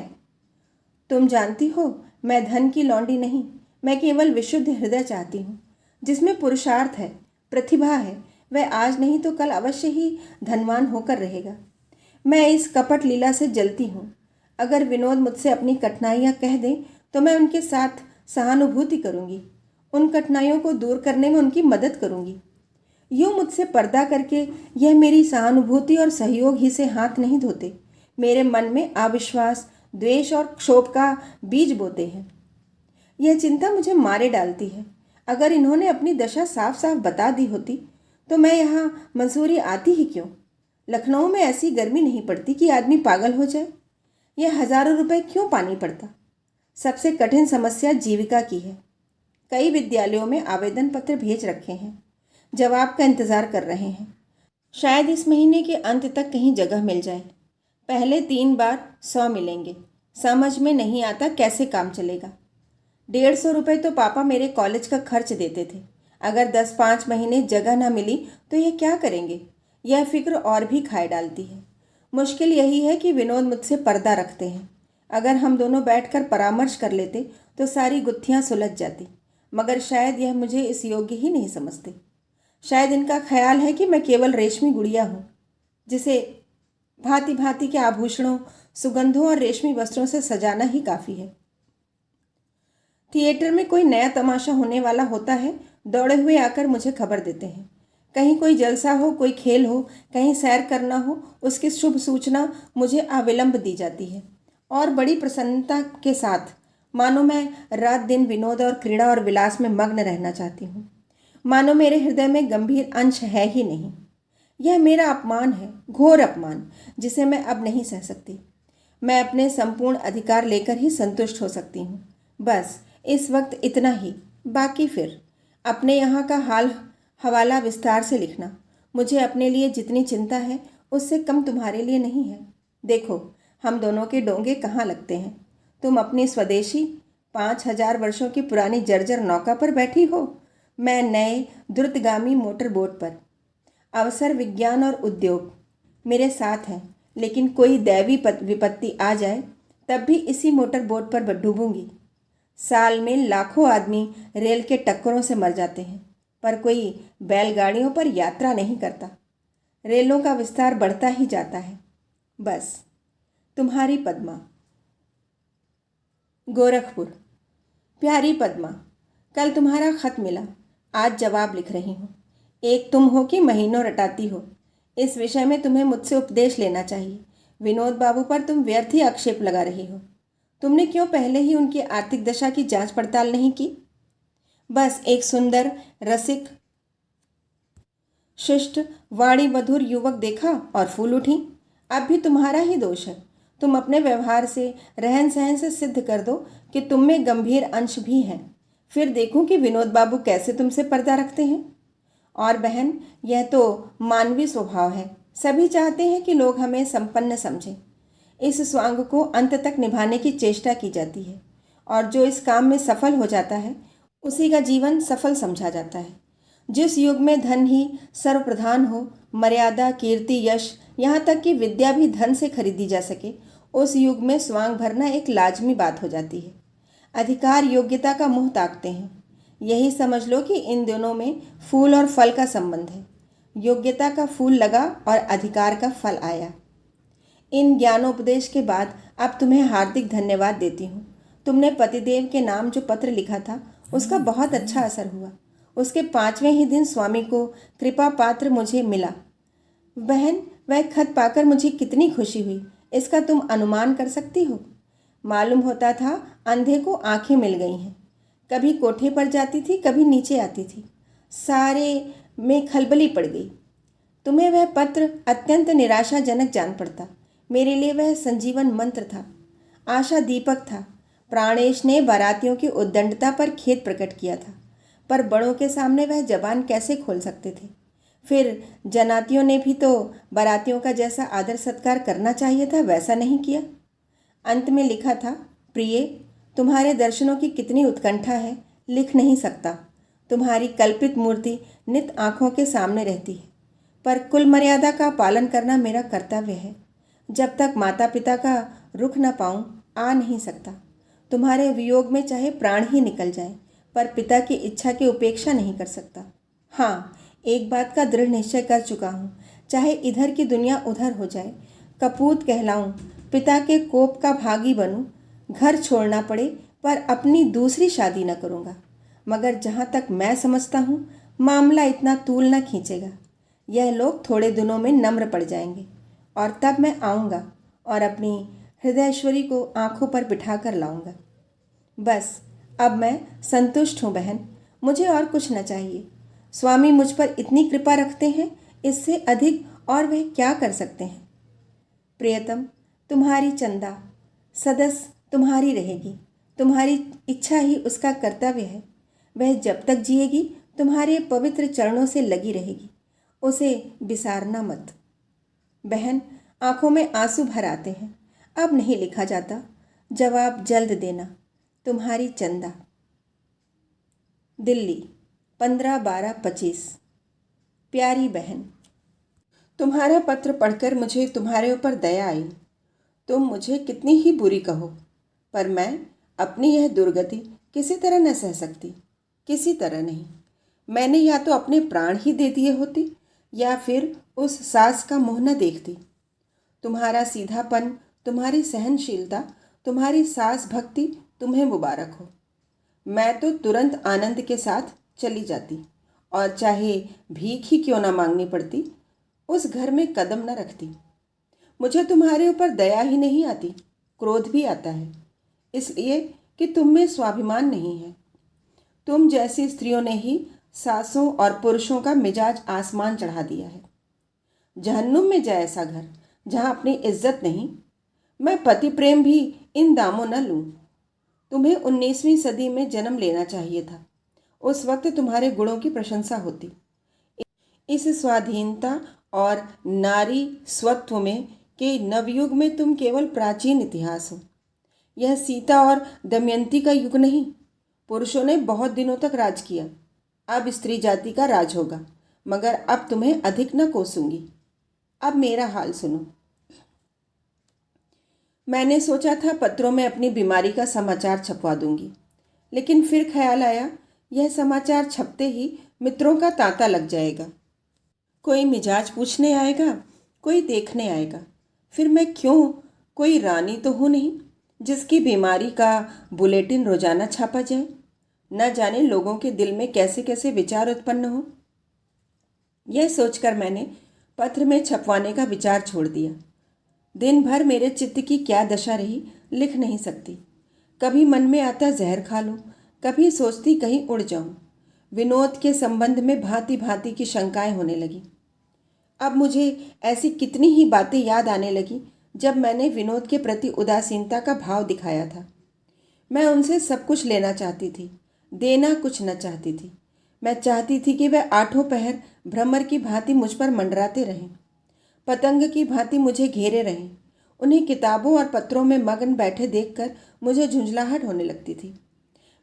तुम जानती हो, मैं धन की लौंडी नहीं, मैं केवल विशुद्ध हृदय चाहती हूँ, जिसमें पुरुषार्थ है, प्रतिभा है। वह आज नहीं तो कल अवश्य ही धनवान होकर रहेगा। मैं इस कपट लीला से जलती हूँ। अगर विनोद मुझसे अपनी कठिनाइयाँ कह दें तो मैं उनके साथ सहानुभूति करूँगी, उन कठिनाइयों को दूर करने में उनकी मदद करूँगी। यूँ मुझसे पर्दा करके यह मेरी सहानुभूति और सहयोग ही से हाथ नहीं धोते, मेरे मन में अविश्वास, द्वेष और क्षोभ का बीज बोते हैं। यह चिंता मुझे मारे डालती है। अगर इन्होंने अपनी दशा साफ साफ बता दी होती तो मैं यहाँ मंसूरी आती ही क्यों? लखनऊ में ऐसी गर्मी नहीं पड़ती कि आदमी पागल हो जाए। यह हजारों रुपए क्यों पानी पड़ता? सबसे कठिन समस्या जीविका की है। कई विद्यालयों में आवेदन पत्र भेज रखे हैं, जवाब का इंतज़ार कर रहे हैं। शायद इस महीने के अंत तक कहीं जगह मिल जाए। पहले 3 बार 100 मिलेंगे। समझ में नहीं आता कैसे काम चलेगा। 150 रुपये तो पापा मेरे कॉलेज का खर्च देते थे। अगर 10-5 महीने जगह ना मिली तो ये क्या करेंगे? यह फिक्र और भी खाए डालती है। मुश्किल यही है कि विनोद मुझसे पर्दा रखते हैं। अगर हम दोनों बैठकर परामर्श कर लेते तो सारी गुत्थियां सुलझ जाती, मगर शायद यह मुझे इस योग्य ही नहीं समझते। शायद इनका ख्याल है कि मैं केवल रेशमी गुड़िया हूँ, जिसे भांति भांति के आभूषणों, सुगंधों और रेशमी वस्त्रों से सजाना ही काफ़ी है। थिएटर में कोई नया तमाशा होने वाला होता है, दौड़े हुए आकर मुझे खबर देते हैं। कहीं कोई जलसा हो, कोई खेल हो, कहीं सैर करना हो, उसकी शुभ सूचना मुझे अविलंब दी जाती है और बड़ी प्रसन्नता के साथ, मानो मैं रात दिन विनोद और क्रीड़ा और विलास में मग्न रहना चाहती हूँ। मानो मेरे हृदय में गंभीर अंश है ही नहीं। यह मेरा अपमान है, घोर अपमान, जिसे मैं अब नहीं सह सकती। मैं अपने संपूर्ण अधिकार लेकर ही संतुष्ट हो सकती हूँ। बस इस वक्त इतना ही। बाकी फिर अपने यहाँ का हाल हवाला विस्तार से लिखना। मुझे अपने लिए जितनी चिंता है उससे कम तुम्हारे लिए नहीं है। देखो, हम दोनों के डोंगे कहाँ लगते हैं। तुम अपनी स्वदेशी 5000 वर्षों की पुरानी जर्जर नौका पर बैठी हो, मैं नए द्रुतगामी मोटर बोट पर। अवसर, विज्ञान और उद्योग मेरे साथ हैं, लेकिन कोई दैवी विपत्ति आ जाए तब भी इसी मोटर बोट पर डूबूंगी। साल में लाखों आदमी रेल के टक्करों से मर जाते हैं, पर कोई बैलगाड़ियों पर यात्रा नहीं करता। रेलों का विस्तार बढ़ता ही जाता है। बस, तुम्हारी पद्मा। गोरखपुर। प्यारी पद्मा, कल तुम्हारा खत मिला, आज जवाब लिख रही हूँ। एक तुम हो कि महीनों रटाती हो। इस विषय में तुम्हें मुझसे उपदेश लेना चाहिए। विनोद बाबू पर तुम व्यर्थ ही आक्षेप लगा रही हो। तुमने क्यों पहले ही उनकी आर्थिक दशा की जांच पड़ताल नहीं की? बस एक सुंदर, रसिक, शिष्ट, वाणी मधुर युवक देखा और फूल उठी। अब भी तुम्हारा ही दोष है। तुम अपने व्यवहार से, रहन सहन से सिद्ध कर दो कि तुम में गंभीर अंश भी हैं। फिर देखूं कि विनोद बाबू कैसे तुमसे पर्दा रखते हैं। और बहन, यह तो मानवीय स्वभाव है। सभी चाहते हैं कि लोग हमें संपन्न समझें। इस स्वांग को अंत तक निभाने की चेष्टा की जाती है, और जो इस काम में सफल हो जाता है उसी का जीवन सफल समझा जाता है। जिस युग में धन ही सर्वप्रधान हो, मर्यादा, कीर्ति, यश, यहाँ तक कि विद्या भी धन से खरीदी जा सके, उस युग में स्वांग भरना एक लाजमी बात हो जाती है। अधिकार योग्यता का मुंह ताकते हैं। यही समझ लो कि इन दोनों में फूल और फल का संबंध है। योग्यता का फूल लगा और अधिकार का फल आया। इन ज्ञानोपदेश के बाद अब तुम्हें हार्दिक धन्यवाद देती हूँ। तुमने पतिदेव के नाम जो पत्र लिखा था उसका बहुत अच्छा असर हुआ। उसके 5वें ही दिन स्वामी को कृपा पात्र मुझे मिला। बहन, वह खत पाकर मुझे कितनी खुशी हुई, इसका तुम अनुमान कर सकती हो। मालूम होता था अंधे को आंखें मिल गई हैं। कभी कोठे पर जाती थी, कभी नीचे आती थी, सारे में खलबली पड़ गई। तुम्हें वह पत्र अत्यंत निराशाजनक जान पड़ता। मेरे लिए वह संजीवन मंत्र था, आशा दीपक था। प्राणेश ने बारातियों की उद्दंडता पर खेद प्रकट किया था, पर बड़ों के सामने वह जबान कैसे खोल सकते थे। फिर जनातियों ने भी तो बारातियों का जैसा आदर सत्कार करना चाहिए था वैसा नहीं किया। अंत में लिखा था, प्रिय, तुम्हारे दर्शनों की कितनी उत्कंठा है, लिख नहीं सकता। तुम्हारी कल्पित मूर्ति नित आँखों के सामने रहती है, पर कुल मर्यादा का पालन करना मेरा कर्तव्य है। जब तक माता पिता का रुख न पाऊँ आ नहीं सकता। तुम्हारे वियोग में चाहे प्राण ही निकल जाए, पर पिता की इच्छा की उपेक्षा नहीं कर सकता। हाँ, एक बात का दृढ़ निश्चय कर चुका हूँ, चाहे इधर की दुनिया उधर हो जाए, कपूत कहलाऊँ, पिता के कोप का भागी बनूँ, घर छोड़ना पड़े, पर अपनी दूसरी शादी न करूँगा। मगर जहाँ तक मैं समझता हूँ, मामला इतना तूल न खींचेगा। यह लोग थोड़े दिनों में नम्र पड़ जाएंगे, और तब मैं आऊँगा और अपनी हृदयश्वरी को आंखों पर बिठा कर लाऊंगा। बस अब मैं संतुष्ट हूँ बहन, मुझे और कुछ न चाहिए। स्वामी मुझ पर इतनी कृपा रखते हैं, इससे अधिक और वह क्या कर सकते हैं। प्रियतम, तुम्हारी चंदा सदस तुम्हारी रहेगी। तुम्हारी इच्छा ही उसका कर्तव्य है। वह जब तक जिएगी तुम्हारे पवित्र चरणों से लगी रहेगी। उसे बिसारना मत। बहन, आंखों में आंसू भर आते हैं, अब नहीं लिखा जाता। जवाब जल्द देना। तुम्हारी चंदा। दिल्ली, 15/12/25। प्यारी बहन, तुम्हारा पत्र पढ़कर मुझे तुम्हारे ऊपर दया आई। तुम मुझे कितनी ही बुरी कहो, पर मैं अपनी यह दुर्गति किसी तरह न सह सकती। किसी तरह नहीं। मैंने या तो अपने प्राण ही दे दिए होते, या फिर उस सास का मुँह न देखती। तुम्हारा सीधापन, तुम्हारी सहनशीलता, तुम्हारी सास भक्ति तुम्हें मुबारक हो। मैं तो तुरंत आनंद के साथ चली जाती, और चाहे भीख ही क्यों ना मांगनी पड़ती, उस घर में कदम न रखती। मुझे तुम्हारे ऊपर दया ही नहीं आती, क्रोध भी आता है, इसलिए कि तुम में स्वाभिमान नहीं है। तुम जैसी स्त्रियों ने ही सासों और पुरुषों का मिजाज आसमान चढ़ा दिया है। जहन्नुम में जाए ऐसा घर जहाँ अपनी इज्जत नहीं। मैं पति प्रेम भी इन दामों न लूँ। तुम्हें 19वीं सदी में जन्म लेना चाहिए था। उस वक्त तुम्हारे गुणों की प्रशंसा होती। इस स्वाधीनता और नारी स्वत्व में के नवयुग में तुम केवल प्राचीन इतिहास हो। यह सीता और दमयंती का युग नहीं। पुरुषों ने बहुत दिनों तक राज किया, अब स्त्री जाति का राज होगा। मगर अब तुम्हें अधिक न कोसूंगी। अब मेरा हाल सुनो। मैंने सोचा था पत्रों में अपनी बीमारी का समाचार छपवा दूंगी, लेकिन फिर ख्याल आया यह समाचार छपते ही मित्रों का तांता लग जाएगा। कोई मिजाज पूछने आएगा, कोई देखने आएगा। फिर मैं क्यों, कोई रानी तो हूँ नहीं जिसकी बीमारी का बुलेटिन रोजाना छापा जाए। न जाने लोगों के दिल में कैसे कैसे विचार उत्पन्न हो। यह सोचकर मैंने पत्र में छपवाने का विचार छोड़ दिया। दिन भर मेरे चित्त की क्या दशा रही, लिख नहीं सकती। कभी मन में आता जहर खा लूं, कभी सोचती कहीं उड़ जाऊं। विनोद के संबंध में भांति भांति की शंकाएं होने लगी। अब मुझे ऐसी कितनी ही बातें याद आने लगी जब मैंने विनोद के प्रति उदासीनता का भाव दिखाया था। मैं उनसे सब कुछ लेना चाहती थी, देना कुछ न चाहती थी। मैं चाहती थी कि वह आठों पहर भ्रमर की भांति मुझ पर मंडराते रहें, पतंग की भांति मुझे घेरे रहें। उन्हें किताबों और पत्रों में मग्न बैठे देखकर मुझे झुंझलाहट होने लगती थी।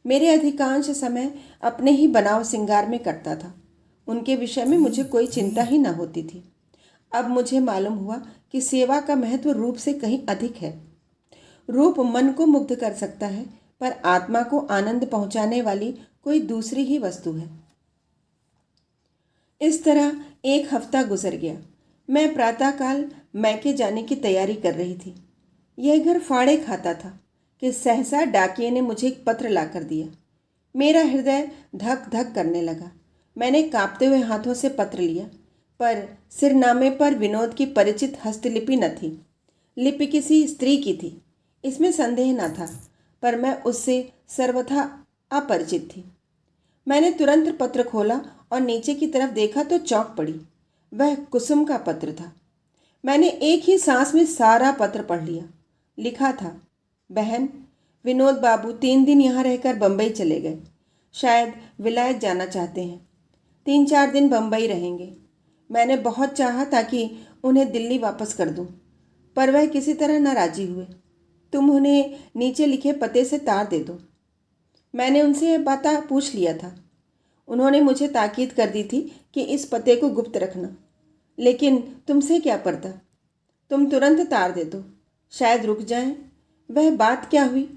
मेरे अधिकांश समय अपने ही बनाव सिंगार में कटता था। उनके विषय में मुझे कोई चिंता ही न होती थी। अब मुझे मालूम हुआ कि सेवा का महत्व रूप से कहीं अधिक है। रूप मन को मुग्ध कर सकता है, पर आत्मा को आनंद पहुंचाने वाली कोई दूसरी ही वस्तु है। इस तरह एक हफ्ता गुजर गया। मैं प्रातःकाल मैके जाने की तैयारी कर रही थी। यह घर फाड़े खाता था कि सहसा डाकिये ने मुझे एक पत्र ला कर दिया। मेरा हृदय धक धक करने लगा। मैंने कांपते हुए हाथों से पत्र लिया, पर सिरनामे पर विनोद की परिचित हस्तलिपि न थी। लिपि किसी स्त्री की थी, इसमें संदेह न था, पर मैं उससे सर्वथा अपरिचित थी। मैंने तुरंत पत्र खोला और नीचे की तरफ देखा तो चौंक पड़ी। वह कुसुम का पत्र था। मैंने एक ही सांस में सारा पत्र पढ़ लिया। लिखा था, बहन, विनोद बाबू 3 दिन यहाँ रहकर बम्बई चले गए। शायद विलायत जाना चाहते हैं। 3-4 दिन बम्बई रहेंगे। मैंने बहुत चाहा ताकि उन्हें दिल्ली वापस कर दूं, पर वह किसी तरह न राजी हुए। तुम उन्हें नीचे लिखे पते से तार दे दो। मैंने उनसे यह पता पूछ लिया था। उन्होंने मुझे ताकीद कर दी थी कि इस पते को गुप्त रखना, लेकिन तुमसे क्या पड़ता। तुम तुरंत तार दे दो, शायद रुक जाएं। वह बात क्या हुई?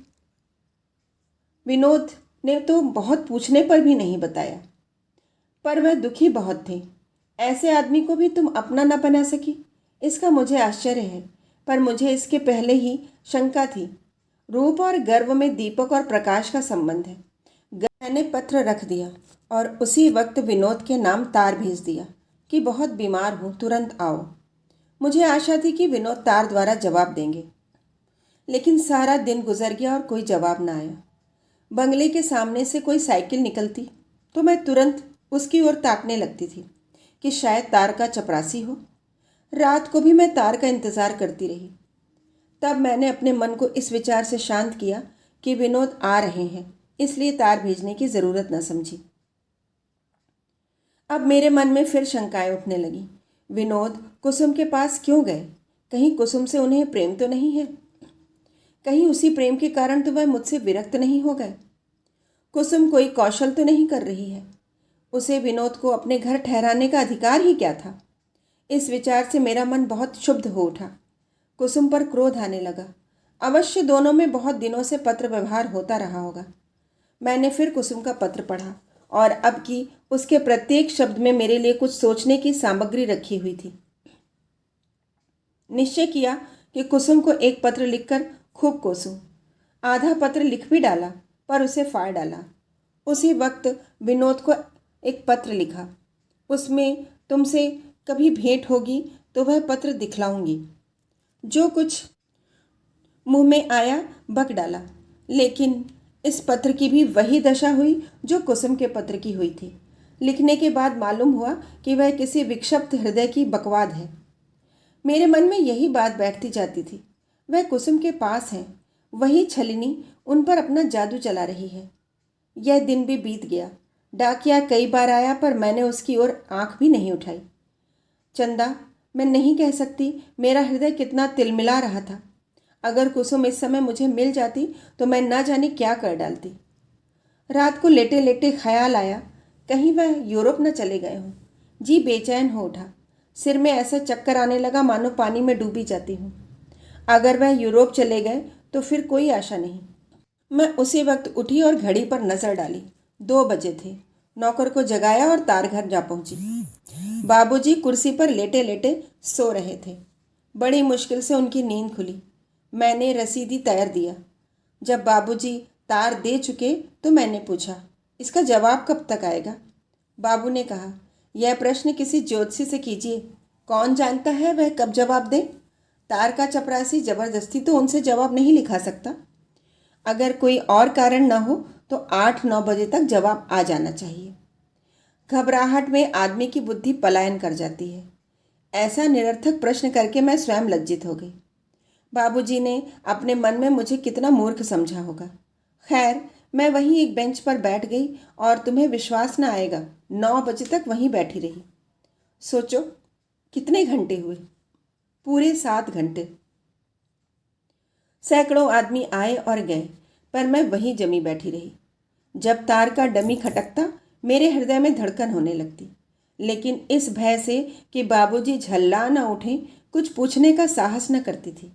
विनोद ने तो बहुत पूछने पर भी नहीं बताया, पर वह दुखी बहुत थे। ऐसे आदमी को भी तुम अपना न बना सकी, इसका मुझे आश्चर्य है, पर मुझे इसके पहले ही शंका थी। रूप और गर्व में दीपक और प्रकाश का संबंध है। मैंने पत्र रख दिया और उसी वक्त विनोद के नाम तार भेज दिया कि बहुत बीमार हूँ, तुरंत आओ। मुझे आशा थी कि विनोद तार द्वारा जवाब देंगे, लेकिन सारा दिन गुजर गया और कोई जवाब न आया। बंगले के सामने से कोई साइकिल निकलती तो मैं तुरंत उसकी ओर ताकने लगती थी कि शायद तार का चपरासी हो। रात को भी मैं तार का इंतज़ार करती रही। तब मैंने अपने मन को इस विचार से शांत किया कि विनोद आ रहे हैं, इसलिए तार भेजने की ज़रूरत न समझी। अब मेरे मन में फिर शंकाएं उठने लगी। विनोद कुसुम के पास क्यों गए? कहीं कुसुम से उन्हें प्रेम तो नहीं है? कहीं उसी प्रेम के कारण तो वह मुझसे विरक्त नहीं हो गए? कुसुम कोई कौशल तो नहीं कर रही है? उसे विनोद को अपने घर ठहराने का अधिकार ही क्या था? इस विचार से मेरा मन बहुत क्षुब्ध हो उठा। कुसुम पर क्रोध आने लगा। अवश्य दोनों में बहुत दिनों से पत्र व्यवहार होता रहा होगा। मैंने फिर कुसुम का पत्र पढ़ा और अब की उसके प्रत्येक शब्द में मेरे लिए कुछ सोचने की सामग्री रखी हुई थी। निश्चय किया कि कुसुम को एक पत्र लिखकर खूब कोसूं। आधा पत्र लिख भी डाला, पर उसे फाड़ डाला। उसी वक्त विनोद को एक पत्र लिखा। उसमें तुमसे कभी भेंट होगी तो वह पत्र दिखलाऊंगी। जो कुछ मुंह में आया बक डाला, लेकिन इस पत्र की भी वही दशा हुई जो कुसुम के पत्र की हुई थी। लिखने के बाद मालूम हुआ कि वह किसी विक्षिप्त हृदय की बकवाद है। मेरे मन में यही बात बैठती जाती थी। वह कुसुम के पास हैं, वही छलिनी उन पर अपना जादू चला रही है। यह दिन भी बीत गया। डाकिया कई बार आया, पर मैंने उसकी ओर आंख भी नहीं उठाई। चंदा, मैं नहीं कह सकती मेरा हृदय कितना तिलमिला रहा था। अगर कुसुम इस समय मुझे मिल जाती तो मैं ना जाने क्या कर डालती। रात को लेटे लेटे ख्याल आया, कहीं वह यूरोप न चले गए हों। जी बेचैन हो उठा। सिर में ऐसा चक्कर आने लगा मानो पानी में डूबी जाती हूँ। अगर वह यूरोप चले गए तो फिर कोई आशा नहीं। मैं उसी वक्त उठी और घड़ी पर नज़र डाली। 2 बजे थे। नौकर को जगाया और तार घर जा पहुंची। बाबूजी कुर्सी पर लेटे लेटे सो रहे थे। बड़ी मुश्किल से उनकी नींद खुली। मैंने रसीदी तैयार दिया। जब बाबूजी तार दे चुके तो मैंने पूछा, इसका जवाब कब तक आएगा? बाबू ने कहा, यह प्रश्न किसी ज्योतिषी से कीजिए, कौन जानता है वह कब जवाब दे। तार का चपरासी जबरदस्ती तो उनसे जवाब नहीं लिखा सकता। अगर कोई और कारण न हो तो 8-9 बजे तक जवाब आ जाना चाहिए। घबराहट में आदमी की बुद्धि पलायन कर जाती है। ऐसा निरर्थक प्रश्न करके मैं स्वयं लज्जित हो गई। बाबूजी ने अपने मन में मुझे कितना मूर्ख समझा होगा। खैर, मैं वहीं एक बेंच पर बैठ गई और तुम्हें विश्वास न आएगा, 9 बजे तक वहीं बैठी रही। सोचो कितने घंटे हुए? पूरे 7 घंटे। सैकड़ों आदमी आए और गए, पर मैं वहीं जमी बैठी रही। जब तार का डमी खटकता मेरे हृदय में धड़कन होने लगती, लेकिन इस भय से कि बाबूजी झल्ला न उठें कुछ पूछने का साहस न करती थी।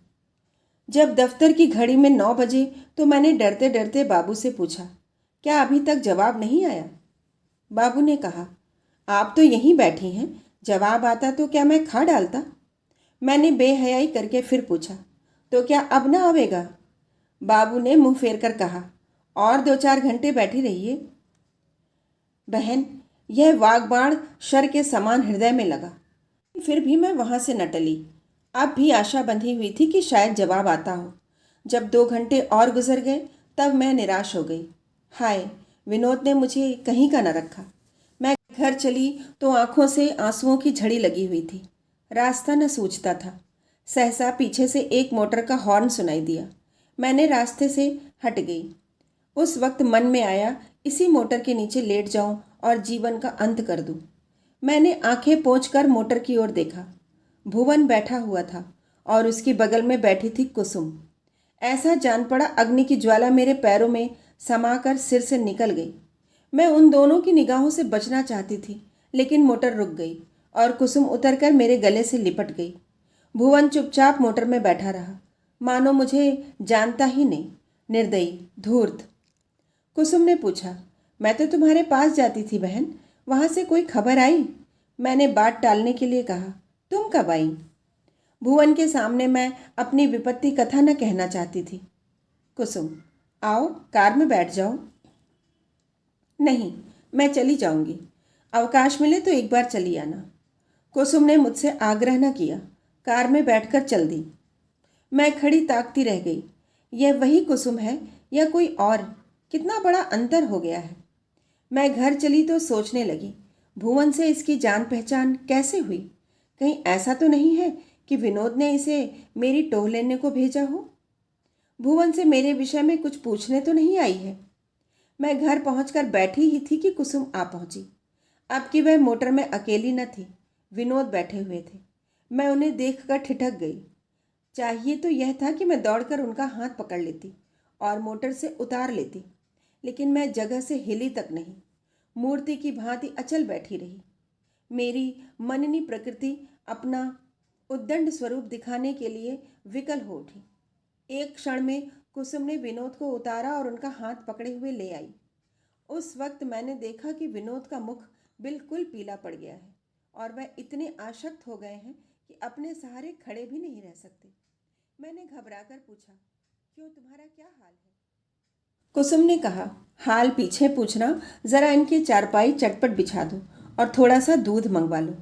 जब दफ्तर की घड़ी में 9 बजे तो मैंने डरते डरते बाबू से पूछा, क्या अभी तक जवाब नहीं आया? बाबू ने कहा, आप तो यहीं बैठी हैं, जवाब आता तो क्या मैं खा डालता? मैंने बेहयाई करके फिर पूछा, तो क्या अब ना आवेगा? बाबू ने मुंह फेर कर कहा, और 2-4 घंटे बैठी रहिए। बहन, यह वाग्बाण शर के समान हृदय में लगा। फिर भी मैं वहां से न टली। अब भी आशा बंधी हुई थी कि शायद जवाब आता हो। जब 2 घंटे और गुजर गए तब मैं निराश हो गई। हाय, विनोद ने मुझे कहीं का न रखा। मैं घर चली तो आंखों से आंसुओं की झड़ी लगी हुई थी। रास्ता न सूझता था। सहसा पीछे से एक मोटर का हॉर्न सुनाई दिया। मैंने रास्ते से हट गई। उस वक्त मन में आया इसी मोटर के नीचे लेट जाऊं और जीवन का अंत कर दूं। मैंने आंखें पोंछकर मोटर की ओर देखा। भुवन बैठा हुआ था और उसकी बगल में बैठी थी कुसुम। ऐसा जान पड़ा अग्नि की ज्वाला मेरे पैरों में समाकर सिर से निकल गई। मैं उन दोनों की निगाहों से बचना चाहती थी, लेकिन मोटर रुक गई और कुसुम उतरकर मेरे गले से लिपट गई। भुवन चुपचाप मोटर में बैठा रहा, मानो मुझे जानता ही नहीं। निर्दयी, धूर्त। कुसुम ने पूछा, मैं तो तुम्हारे पास जाती थी बहन, वहाँ से कोई खबर आई? मैंने बात टालने के लिए कहा, तुम कब आई? भुवन के सामने मैं अपनी विपत्ति कथा न कहना चाहती थी। कुसुम, आओ कार में बैठ जाओ। नहीं, मैं चली जाऊंगी। अवकाश मिले तो एक बार चली आना। कुसुम ने मुझसे आग्रह न किया, कार में बैठकर चल दी। मैं खड़ी ताकती रह गई। यह वही कुसुम है या कोई और? कितना बड़ा अंतर हो गया है। मैं घर चली तो सोचने लगी, भुवन से इसकी जान पहचान कैसे हुई? कहीं ऐसा तो नहीं है कि विनोद ने इसे मेरी टोह लेने को भेजा हो? भुवन से मेरे विषय में कुछ पूछने तो नहीं आई है? मैं घर पहुंचकर बैठी ही थी कि कुसुम आ पहुंची। अब कि वह मोटर में अकेली न थी, विनोद बैठे हुए थे। मैं उन्हें देखकर ठिठक गई। चाहिए तो यह था कि मैं दौड़कर उनका हाथ पकड़ लेती और मोटर से उतार लेती, लेकिन मैं जगह से हिली तक नहीं। मूर्ति की भांति अचल बैठी रही। मेरी मननी प्रकृति अपना उद्दंड स्वरूप दिखाने के लिए विकल हो उठी। एक क्षण में कुसुम ने विनोद को उतारा और उनका हाथ पकड़े हुए ले आई। उस वक्त मैंने देखा कि विनोद का मुख बिल्कुल पीला पड़ गया है और वह इतने आसक्त हो गए हैं कि अपने सहारे खड़े भी नहीं रह सकते। मैंने घबराकर पूछा, क्यों, तुम्हारा क्या हाल है? कुसुम ने कहा, हाल पीछे पूछना, ज़रा इनकी चारपाई चटपट बिछा दो और थोड़ा सा दूध मंगवा लो।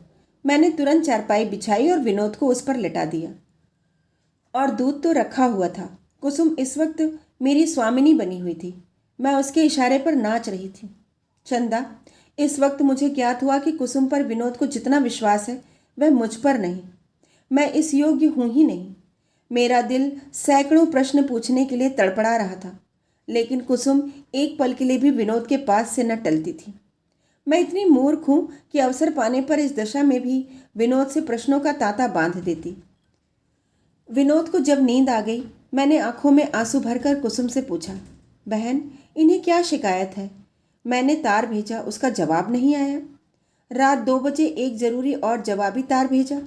मैंने तुरंत चारपाई बिछाई और विनोद को उस पर लिटा दिया। और दूध तो रखा हुआ था। कुसुम इस वक्त मेरी स्वामिनी बनी हुई थी। मैं उसके इशारे पर नाच रही थी। चंदा, इस वक्त मुझे ज्ञात हुआ कि कुसुम पर विनोद को जितना विश्वास है वह मुझ पर नहीं। मैं इस योग्य हूँ ही नहीं। मेरा दिल सैकड़ों प्रश्न पूछने के लिए तड़पड़ा रहा था, लेकिन कुसुम एक पल के लिए भी विनोद के पास से न टलती थी। मैं इतनी मूर्ख हूँ कि अवसर पाने पर इस दशा में भी विनोद से प्रश्नों का तांता बांध देती। विनोद को जब नींद आ गई, मैंने आंखों में आंसू भरकर कुसुम से पूछा, बहन, इन्हें क्या शिकायत है? मैंने तार भेजा, उसका जवाब नहीं आया। रात 2 बजे एक ज़रूरी और जवाबी तार भेजा।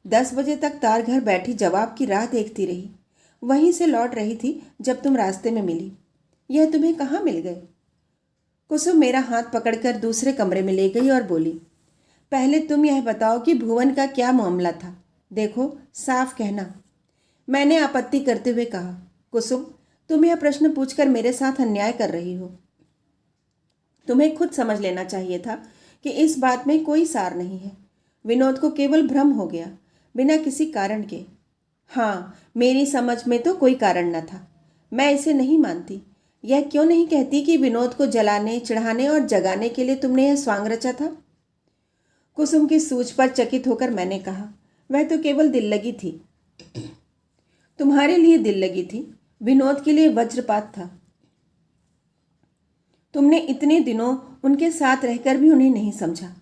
10 बजे तक तार घर बैठी जवाब की राह देखती रही। वहीं से लौट रही थी जब तुम रास्ते में मिली। यह तुम्हें कहाँ मिल गए? कुसुम मेरा हाथ पकड़कर दूसरे कमरे में ले गई और बोली, पहले तुम यह बताओ कि भुवन का क्या मामला था? देखो, साफ कहना। मैंने आपत्ति करते हुए कहा, कुसुम, तुम यह प्रश्न पूछकर मेरे साथ अन्याय कर रही हो। तुम्हें खुद समझ लेना चाहिए था कि इस बात में कोई सार नहीं है। विनोद को केवल भ्रम हो गया, बिना किसी कारण के। हाँ, मेरी समझ में तो कोई कारण न था। मैं इसे नहीं मानती। यह क्यों नहीं कहती कि विनोद को जलाने, चढ़ाने और जगाने के लिए तुमने यह स्वांग रचा था? कुसुम की सूझ पर चकित होकर मैंने कहा, वह तो केवल दिल लगी थी। तुम्हारे लिए दिल लगी थी, विनोद के लिए वज्रपात था। तुमने इतने दिनों उनके साथ रहकर भी उन्हें नहीं समझा।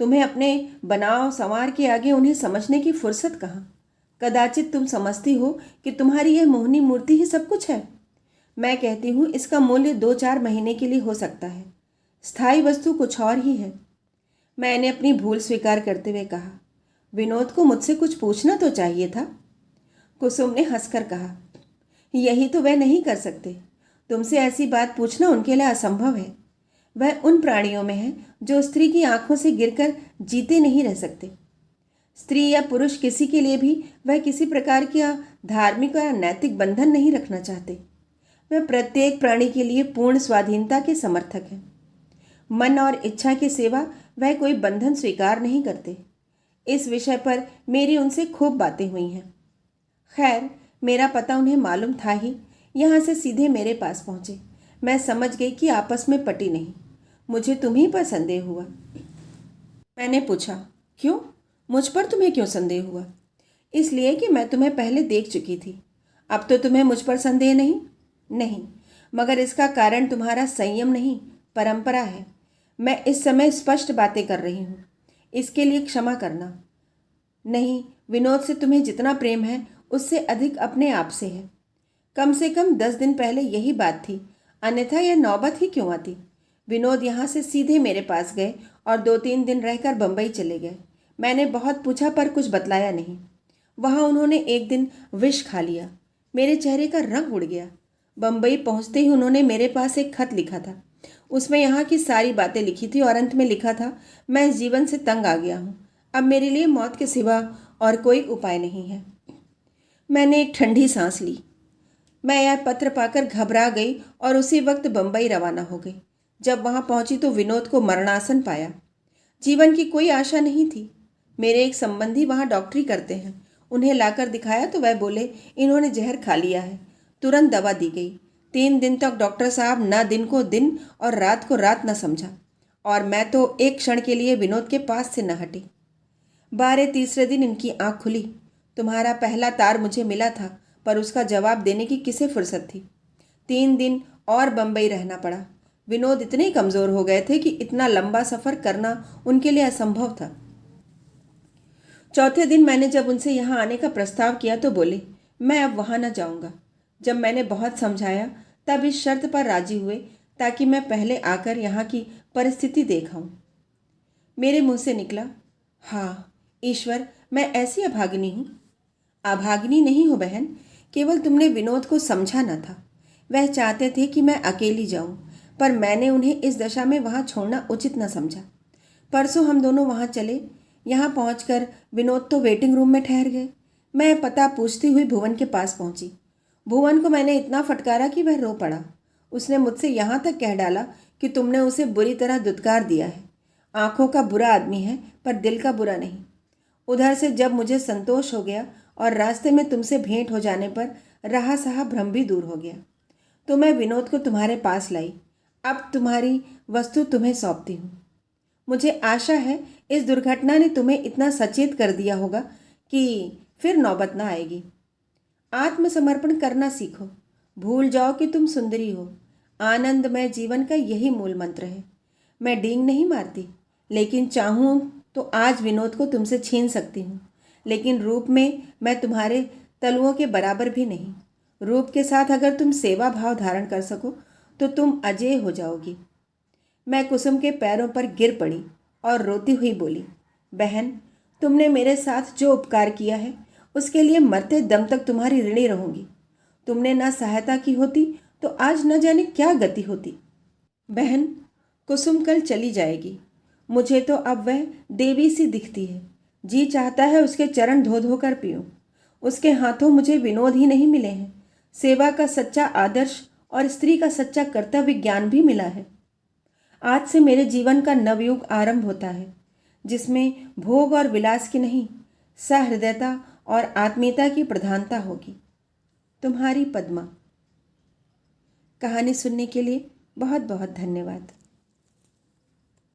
तुम्हें अपने बनाव संवार के आगे उन्हें समझने की फुर्सत कहाँ? कदाचित तुम समझती हो कि तुम्हारी यह मोहनी मूर्ति ही सब कुछ है। मैं कहती हूँ इसका मूल्य 2-4 महीने के लिए हो सकता है। स्थायी वस्तु कुछ और ही है। मैंने अपनी भूल स्वीकार करते हुए कहा, विनोद को मुझसे कुछ पूछना तो चाहिए था। कुसुम ने हंसकर कहा, यही तो वह नहीं कर सकते। तुमसे ऐसी बात पूछना उनके लिए असंभव है। वह उन प्राणियों में है जो स्त्री की आंखों से गिरकर जीते नहीं रह सकते। स्त्री या पुरुष किसी के लिए भी वह किसी प्रकार का धार्मिक या नैतिक बंधन नहीं रखना चाहते। वह प्रत्येक प्राणी के लिए पूर्ण स्वाधीनता के समर्थक है। मन और इच्छा की सेवा वह कोई बंधन स्वीकार नहीं करते। इस विषय पर मेरी उनसे खूब बातें हुई हैं। खैर, मेरा पता उन्हें मालूम था ही। यहाँ से सीधे मेरे पास पहुँचे। मैं समझ गई कि आपस में पटी नहीं। मुझे तुम्हीं पर संदेह हुआ। मैंने पूछा, क्यों? मुझ पर तुम्हें क्यों संदेह हुआ? इसलिए कि मैं तुम्हें पहले देख चुकी थी। अब तो तुम्हें मुझ पर संदेह नहीं? नहीं, मगर इसका कारण तुम्हारा संयम नहीं, परंपरा है। मैं इस समय स्पष्ट बातें कर रही हूँ, इसके लिए क्षमा करना। नहीं, विनोद से तुम्हें जितना प्रेम है उससे अधिक अपने आप से है। कम से कम 10 दिन पहले यही बात थी, अन्यथा यह नौबत ही क्यों आती। विनोद यहाँ से सीधे मेरे पास गए और 2-3 दिन रहकर बम्बई चले गए। मैंने बहुत पूछा पर कुछ बतलाया नहीं। वहाँ उन्होंने एक दिन विष खा लिया। मेरे चेहरे का रंग उड़ गया। बम्बई पहुँचते ही उन्होंने मेरे पास एक खत लिखा था। उसमें यहाँ की सारी बातें लिखी थी और अंत में लिखा था, मैं इस जीवन से तंग आ गया हूँ। अब मेरे लिए मौत के सिवा और कोई उपाय नहीं है। मैंने एक ठंडी सांस ली। मैं यह पत्र पाकर घबरा गई और उसी वक्त बम्बई रवाना हो गई। जब वहाँ पहुँची तो विनोद को मरणासन पाया। जीवन की कोई आशा नहीं थी। मेरे एक संबंधी वहाँ डॉक्टरी करते हैं। उन्हें लाकर दिखाया तो वह बोले, इन्होंने जहर खा लिया है। तुरंत दवा दी गई। 3 दिन तक डॉक्टर साहब न दिन को दिन और रात को रात न समझा, और मैं तो एक क्षण के लिए विनोद के पास से न हटी। 12 दिन इनकी आँख खुली। तुम्हारा पहला तार मुझे मिला था, पर उसका जवाब देने की किसे फुर्सत थी। 3 दिन और बम्बई रहना पड़ा। विनोद इतने कमज़ोर हो गए थे कि इतना लंबा सफ़र करना उनके लिए असंभव था। चौथे दिन मैंने जब उनसे यहाँ आने का प्रस्ताव किया तो बोले, मैं अब वहाँ न जाऊँगा। जब मैंने बहुत समझाया तब इस शर्त पर राजी हुए ताकि मैं पहले आकर यहाँ की परिस्थिति देखाऊँ। मेरे मुँह से निकला, हाँ ईश्वर, मैं ऐसी अभागिनी हूँ। अभागिनी नहीं हो बहन, केवल तुमने विनोद को समझा न था। वह चाहते थे कि मैं अकेली जाऊँ, पर मैंने उन्हें इस दशा में वहाँ छोड़ना उचित न समझा। परसों हम दोनों वहाँ चले। यहाँ पहुँचकर विनोद तो वेटिंग रूम में ठहर गए। मैं पता पूछती हुई भुवन के पास पहुँची। भुवन को मैंने इतना फटकारा कि वह रो पड़ा। उसने मुझसे यहाँ तक कह डाला कि तुमने उसे बुरी तरह दुत्कार दिया है। आँखों का बुरा आदमी है, पर दिल का बुरा नहीं। उधर से जब मुझे संतोष हो गया और रास्ते में तुमसे भेंट हो जाने पर रहा सहा भ्रम भी दूर हो गया, तो मैं विनोद को तुम्हारे पास लाई। अब तुम्हारी वस्तु तुम्हें सौंपती हूँ। मुझे आशा है इस दुर्घटना ने तुम्हें इतना सचेत कर दिया होगा कि फिर नौबत ना आएगी। आत्मसमर्पण करना सीखो। भूल जाओ कि तुम सुंदरी हो। आनंदमय जीवन का यही मूल मंत्र है। मैं डींग नहीं मारती, लेकिन चाहूँ तो आज विनोद को तुमसे छीन सकती हूँ। लेकिन रूप में मैं तुम्हारे तलुओं के बराबर भी नहीं। रूप के साथ अगर तुम सेवा भाव धारण कर सको तो तुम अजेय हो जाओगी। मैं कुसुम के पैरों पर गिर पड़ी और रोती हुई बोली, बहन, तुमने मेरे साथ जो उपकार किया है उसके लिए मरते दम तक तुम्हारी ऋणी रहूंगी। तुमने ना सहायता की होती तो आज न जाने क्या गति होती। बहन, कुसुम कल चली जाएगी। मुझे तो अब वह देवी सी दिखती है। जी चाहता है उसके चरण धो धो कर पीऊँ। उसके हाथों मुझे विनोद ही नहीं मिले हैं, सेवा का सच्चा आदर्श और स्त्री का सच्चा कर्तव्य ज्ञान भी मिला है। आज से मेरे जीवन का नवयुग आरंभ होता है, जिसमें भोग और विलास की नहीं, सहृदयता और आत्मीयता की प्रधानता होगी। तुम्हारी पद्मा। कहानी सुनने के लिए बहुत बहुत धन्यवाद।